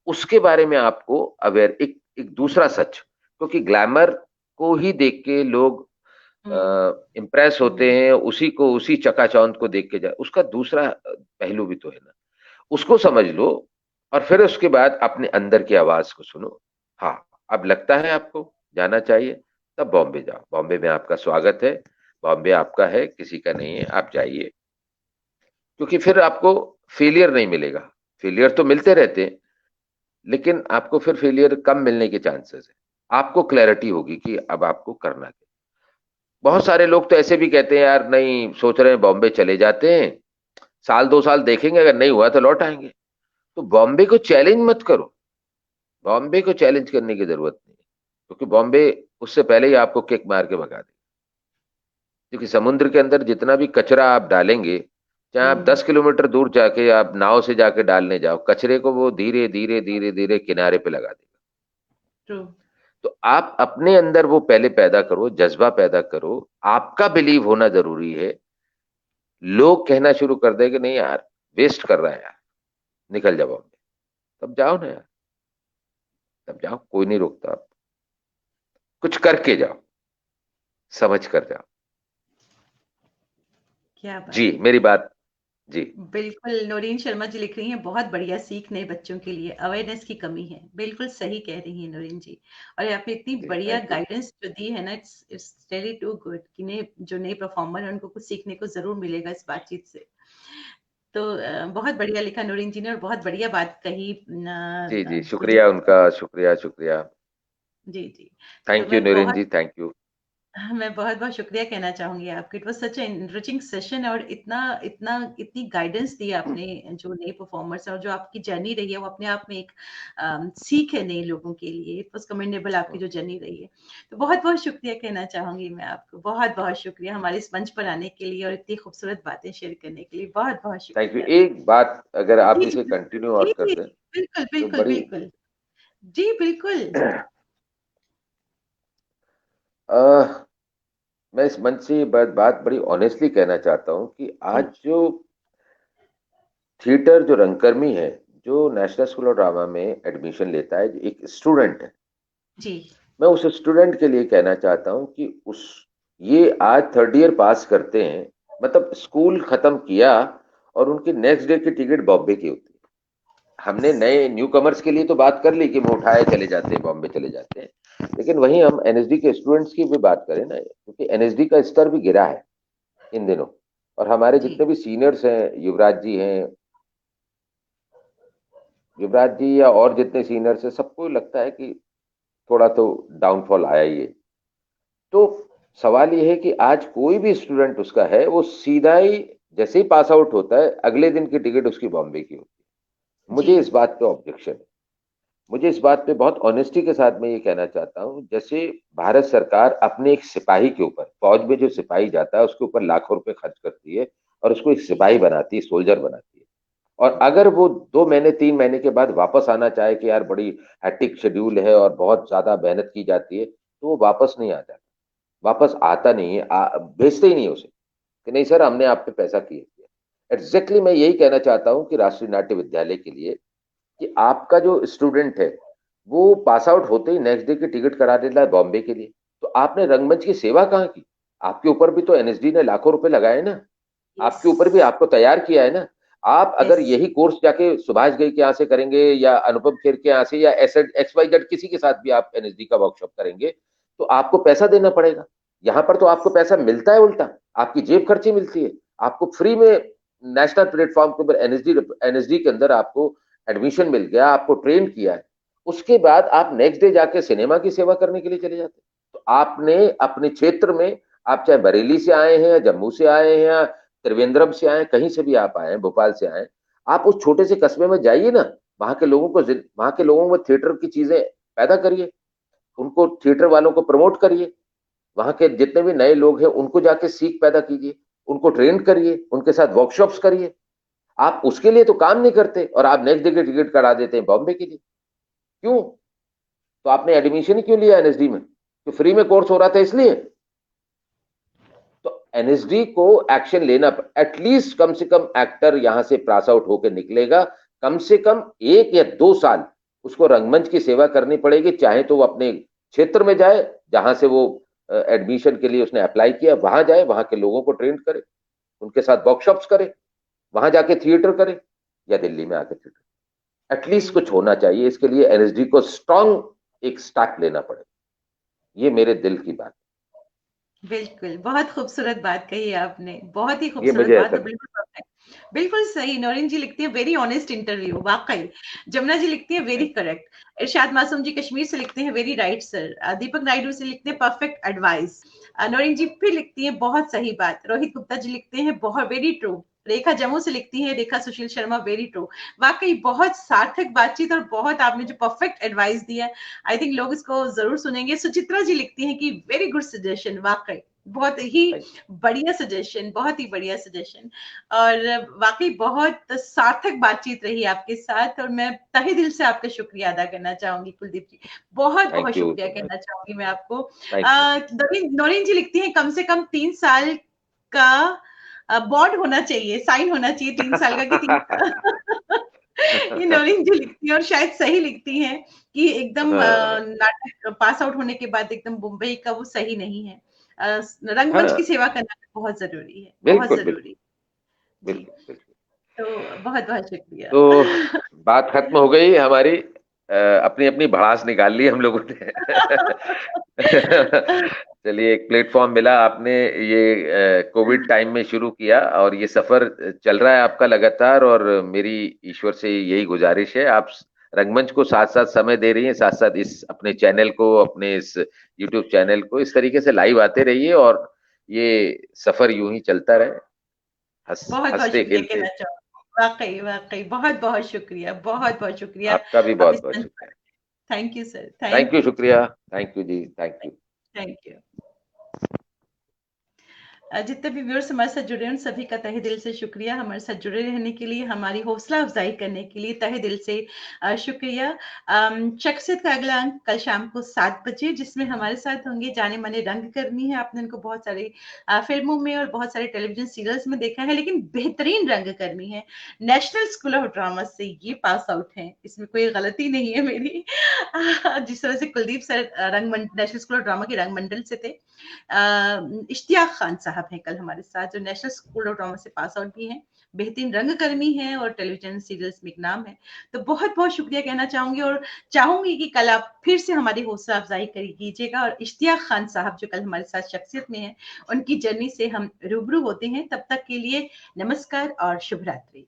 उसके बारे में आपको अवेयर, एक एक दूसरा सच, क्योंकि ग्लैमर को ही देख के लोग हम्म। इम्प्रेस होते हम्म। हैं, उसी को, उसी चकाचौंध को देख के जा, उसका दूसरा पहलू भी तो है ना, उसको समझ लो। और फिर उसके बाद अपने अंदर की आवाज को सुनो। हाँ, अब लगता है आपको जाना चाहिए, तब बॉम्बे जाओ, बॉम्बे में आपका स्वागत है, बॉम्बे आपका है, किसी का नहीं है, आप जाइए। क्योंकि फिर आपको फेलियर नहीं मिलेगा, फेलियर तो मिलते रहते हैं, लेकिन आपको फिर फेलियर कम मिलने के चांसेस है। आपको क्लैरिटी होगी कि अब आपको करना क्या। बहुत सारे लोग तो ऐसे भी कहते हैं, यार नहीं, सोच रहे हैं बॉम्बे चले जाते हैं, साल 2 साल देखेंगे, अगर नहीं हुआ तो लौट आएंगे। तो बॉम्बे को चैलेंज मत करो, बॉम्बे को चैलेंज करने की जरूरत नहीं है, क्योंकि बॉम्बे उससे पहले ही आपको किक मार के भगा देगा। क्योंकि समुद्र के अंदर जितना भी कचरा आप डालेंगे, चाहे आप हम्म। 10 किलोमीटर दूर जाके आप नाव से जाके डालने जाओ, कचरे को वो धीरे धीरे धीरे धीरे किनारे पे लगा देगा। ट्रू। तो आप अपने अंदर वो पहले पैदा करो, जज्बा पैदा करो, आपका बिलीव होना जरूरी है। लोग कहना शुरू कर देंगे, नहीं यार, वेस्ट कर रहा है यार, निकल जाओ बॉम्बे, तब जाओ ना यार, तब जाओ, कोई नहीं रोकता आप, कुछ करके जाओ, समझ कर जाओ। क्या जी, बात है। मेरी बात। जी, बिल्कुल, नौरीन शर्मा जी लिख रही हैं, बहुत बढ़िया सीख नए बच्चों के लिए, अवेयरनेस की कमी है। बिल्कुल सही कह रही हैं नौरीन जी। और आपने इतनी जी, बढ़िया थैंक यू। गाइडेंस जो दी है ना, it's it's really too good कि नए जो नए परफॉर्मर हैं उनको कुछ सीखने को ज़रूर मिलेगा इस बातचीत से। तो बहुत बढ़िया लिखा नौरीन जी ने और बहुत बढ़िया बात कही जी जी, मुझे। शुक्रिया उनका, शुक्रिया शुक्रिया। जी, जी। तो thank you Naren ji, thank you. मैं बहुत-बहुत शुक्रिया कहना चाहूँगी आपको। It was such a enriching session और इतना इतना इतनी गाइडेंस दी आपने जो नए परफॉर्मर्स हैं और जो आपकी जर्नी रही है, वो अपने आप में एक सीख है नए लोगों के लिए। इट वाज़ कमेंडेबल आपकी जो जर्नी रही है। तो बहुत-बहुत शुक्रिया कहना चाहूँगी मैं आपको। बहुत-बहुत शुक्रिया हमारे इस मंच पर आने के लिए और इतनी खूबसूरत बातें शेयर करने के लिए। बहुत-बहुत थैंक यू। शुक्रिया। एक बात अगर आप जी, इसे कंटिन्यू जी, और कर जी। दें बिल्कुल, तो बिल्कुल, बड़ी बिल्कुल। जी, बिल्कुल। अ, मैं इस मंच से ये बात बड़ी ऑनेस्टली कहना चाहता हूँ कि जी, आज जो थिएटर, जो रंगकर्मी है, जो नेशनल स्कूल ऑफ ड्रामा में एडमिशन लेता है, एक स्टूडेंट है, जी। मैं उस स्टूडेंट के लिए कहना चाहता हूँ कि उस ये आज थर्ड ईयर पास करते हैं, मतलब स्कूल खत्म किया और उनकी नेक्स्ट डे की टिकट बॉम्बे की होती है। हमने नए न्यू कमर्स के लिए तो बात कर ली कि वो उठाए चले जाते हैं, बॉम्बे चले जाते हैं, लेकिन वहीं हम एनएसडी के स्टूडेंट्स की भी बात करें ना, क्योंकि एनएसडी का स्तर भी गिरा है इन दिनों। और हमारे जी। जितने भी सीनियर्स हैं, युवराज जी हैं, युवराज जी या और जितने सीनियर्स हैं, सबको लगता है कि थोड़ा तो डाउनफॉल आया ही है। तो सवाल ये है कि आज कोई भी स्टूडेंट उसका है, वो सीधा ही जैसे ही पास आउट होता है, अगले दिन की टिकट उसकी बॉम्बे की होती है। जी। मुझे इस बात पे ऑब्जेक्शन है। मुझे इस बात पे बहुत ऑनेस्टी के साथ मैं ये कहना चाहता हूँ, जैसे भारत सरकार अपने एक सिपाही के ऊपर, फौज में जो सिपाही जाता है उसके ऊपर लाखों रुपए खर्च करती है और उसको एक सिपाही बनाती है, सोल्जर बनाती है। और अगर वो 2 महीने 3 महीने के बाद वापस आना चाहे कि यार बड़ी हैट्रिक शेड्यूल है और बहुत ज्यादा मेहनत की जाती है, तो वो वापस नहीं आ जाता, वापस आता नहीं है, भेजते ही नहीं उसे कि नहीं सर, हमने आप पे पैसा किया। एग्जैक्टली मैं यही कहना चाहता हूँ कि राष्ट्रीय नाट्य विद्यालय के लिए, कि आपका जो स्टूडेंट है वो पास आउट होते ही नेक्स्ट डे की टिकट करा देता है बॉम्बे के लिए, तो आपने रंगमंच की सेवा कहाँ की? आपके ऊपर भी तो एनएसडी ने लाखों रुपए लगाए ना, यस। आपके ऊपर भी आपको तैयार किया है ना। आप अगर यस। यही कोर्स जाके सुभाष घई के यहाँ से करेंगे या अनुपम खेर के यहाँ से या एस एक्स वाई जेड किसी के साथ भी आप एनएसडी का वर्कशॉप करेंगे, तो आपको पैसा देना पड़ेगा। यहाँ पर तो आपको पैसा मिलता है, उल्टा आपकी जेब खर्ची मिलती है, आपको फ्री में नेशनल प्लेटफॉर्म के ऊपर एनएसडी एनएसडी के अंदर आपको एडमिशन मिल गया, आपको ट्रेन किया है। उसके बाद आप नेक्स्ट डे जाके सिनेमा की सेवा करने के लिए चले जाते हैं। तो आपने अपने क्षेत्र में, आप चाहे बरेली से आए हैं या जम्मू से आए हैं या त्रिवेंद्रम से आए, कहीं से भी आप आए, भोपाल से आए, आप उस छोटे से कस्बे में जाइए ना, वहां के लोगों को, वहां के लोगों में थिएटर की चीजें पैदा करिए, उनको, थिएटर वालों को प्रमोट करिए, वहां के जितने भी नए लोग हैं उनको जाके सीख पैदा कीजिए, उनको ट्रेन करिए, उनके साथ वर्कशॉप्स करिए। आप उसके लिए तो काम नहीं करते और आप नेक्स्ट डे की टिकट करा देते हैं बॉम्बे के लिए। क्यों? तो आपने एडमिशन ही क्यों लिया एनएसडी में? तो फ्री में कोर्स हो रहा था इसलिए। तो एनएसडी को एक्शन लेना, एटलीस्ट कम से कम एक्टर यहां से पास आउट होकर निकलेगा, कम से कम 1 या 2 साल उसको रंगमंच की सेवा करनी पड़ेगी, चाहे तो वो अपने क्षेत्र में जाए जहां से वो एडमिशन के लिए उसने अप्लाई किया, वहां जाए, वहां के लोगों को ट्रेन करे, उनके साथ वर्कशॉप्स करे, वहां जाके थिएटर करे, या दिल्ली में आके थिएटर, एटलीस्ट कुछ होना चाहिए। इसके लिए एनएसडी को स्ट्रांग एक स्टेप लेना पड़ेगा। ये मेरे दिल की बात बिल्कुल, बहुत खूबसूरत बात कही आपने, बहुत ही है, ये खूबसूरत मुझे बात ऐसा और बिल्कुल परफेक्ट। बिल्कुल सही, नौरीन जी लिखती हैं वेरी ऑनेस्ट इंटरव्यू, वाक़ई। जमुना जी लिखती हैं वेरी थैंक करेक्ट। इरशाद मासूम जी कश्मीर से लिखते हैं वेरी राइट सर। दीपक नायडू से लिखते हैं परफेक्ट एडवाइस। नौरीन जी फिर लिखती हैं बहुत सही बात। रोहित गुप्ता जी लिखते हैं बहुत वेरी ट्रू। रेखा जम्मू से लिखती हैं, रेखा सुशील शर्मा वेरी ट्रू। वाक़ई बहुत सार्थक बातचीत और बहुत आपने जो परफेक्ट एडवाइस दी है, आई थिंक लोग इसको ज़रूर सुनेंगे। सुचित्रा जी लिखती हैं कि वेरी गुड सजेशन, वाक़ई बहुत ही बढ़िया सजेशन, बहुत ही बढ़िया सजेशन। और वाक़ई बहुत सार्थक बातचीत रही आपके साथ और मैं तहे दिल से आपका शुक्रिया अदा करना चाहूँगी कुलदीप जी। बहुत-बहुत यू, शुक्रिया कहना चाहूँगी मैं आपको। Thank you. नौरीन नौरीन जी लिखती हैं कम से कम 3 साल का बॉन्ड होना चाहिए, साइन होना चाहिए 3 साल का कि 3 ये नौरीन जी लिखती हैं और शायद सही लिखती हैं कि एकदम हाँ, नाटक पास आउट होने के बाद एकदम मुंबई का वो सही नहीं है। रंगमंच हाँ, की सेवा करना बहुत ज़रूरी है, बहुत बिल्कुल, बिल्कुल, ज़रूरी। जी, बिल्कुल, बिल्कुल। तो बहुत-बहुत शुक्रिया। तो बात खत्म हो गई हमारी, अपनी अपनी भड़ास निकाल ली हम लोगों ने। चलिए, एक प्लेटफॉर्म मिला, आपने ये कोविड टाइम में शुरू किया और ये सफर चल रहा है आपका लगातार, और मेरी ईश्वर से यही गुजारिश है, आप रंगमंच को साथ साथ समय दे रही हैं, साथ साथ इस अपने चैनल को, अपने इस यूट्यूब चैनल को इस तरीके से लाइव आते रहिए, और ये सफर यूं ही चलता रहे, बहुत-बहुत हंसते शुक्रिया खेलते। कहना चाहूँगी। वाक़ई, वाक़ई बहुत-बहुत शुक्रिया, बहुत-बहुत शुक्रिया आपका भी आप बहुत इस बहुत मंच पर। शुक्रिया। Thank you sir, thank thank you, you. शुक्रिया, थैंक यू जी, थैंक यू। Thank you. जितने भी व्यूअर्स हमारे साथ जुड़े हैं उन सभी का तहे दिल से शुक्रिया, हमारे साथ जुड़े रहने के लिए, हमारी हौसला अफजाई करने के लिए तहे दिल से शुक्रिया। शख्सियत का अगला अंक कल शाम को 7 बजे, जिसमें हमारे साथ होंगे जाने माने रंगकर्मी हैं। आपने उनको बहुत सारी फिल्मों में और बहुत सारे टेलीविजन सीरियल्स में देखा है, लेकिन बेहतरीन रंगकर्मी है। नेशनल स्कूल ऑफ ड्रामा से ये पास आउट हैं, इसमें कोई गलती नहीं है मेरी। जिस तरह से Kuldeep sir national school of drama के रंगमंडल से थे, इश्तियाक खान साहब हैं कल हमारे साथ, जो नेशनल स्कूल ऑफ ड्रामा से पास आउट भी हैं, बेहतरीन रंगकर्मी हैं और टेलीविजन सीरियल्स में एक नाम है। तो बहुत-बहुत शुक्रिया कहना चाहूँगी और चाहूँगी कि कल आप फिर से हमारी हौसला अफ़ज़ाई कीजिएगा और इश्तियाक खान साहब जो कल हमारे साथ शख्सियत में हैं, उनकी जर्नी से हम रूबरू होते हैं। तब तक के लिए नमस्कार और शुभ रात्रि।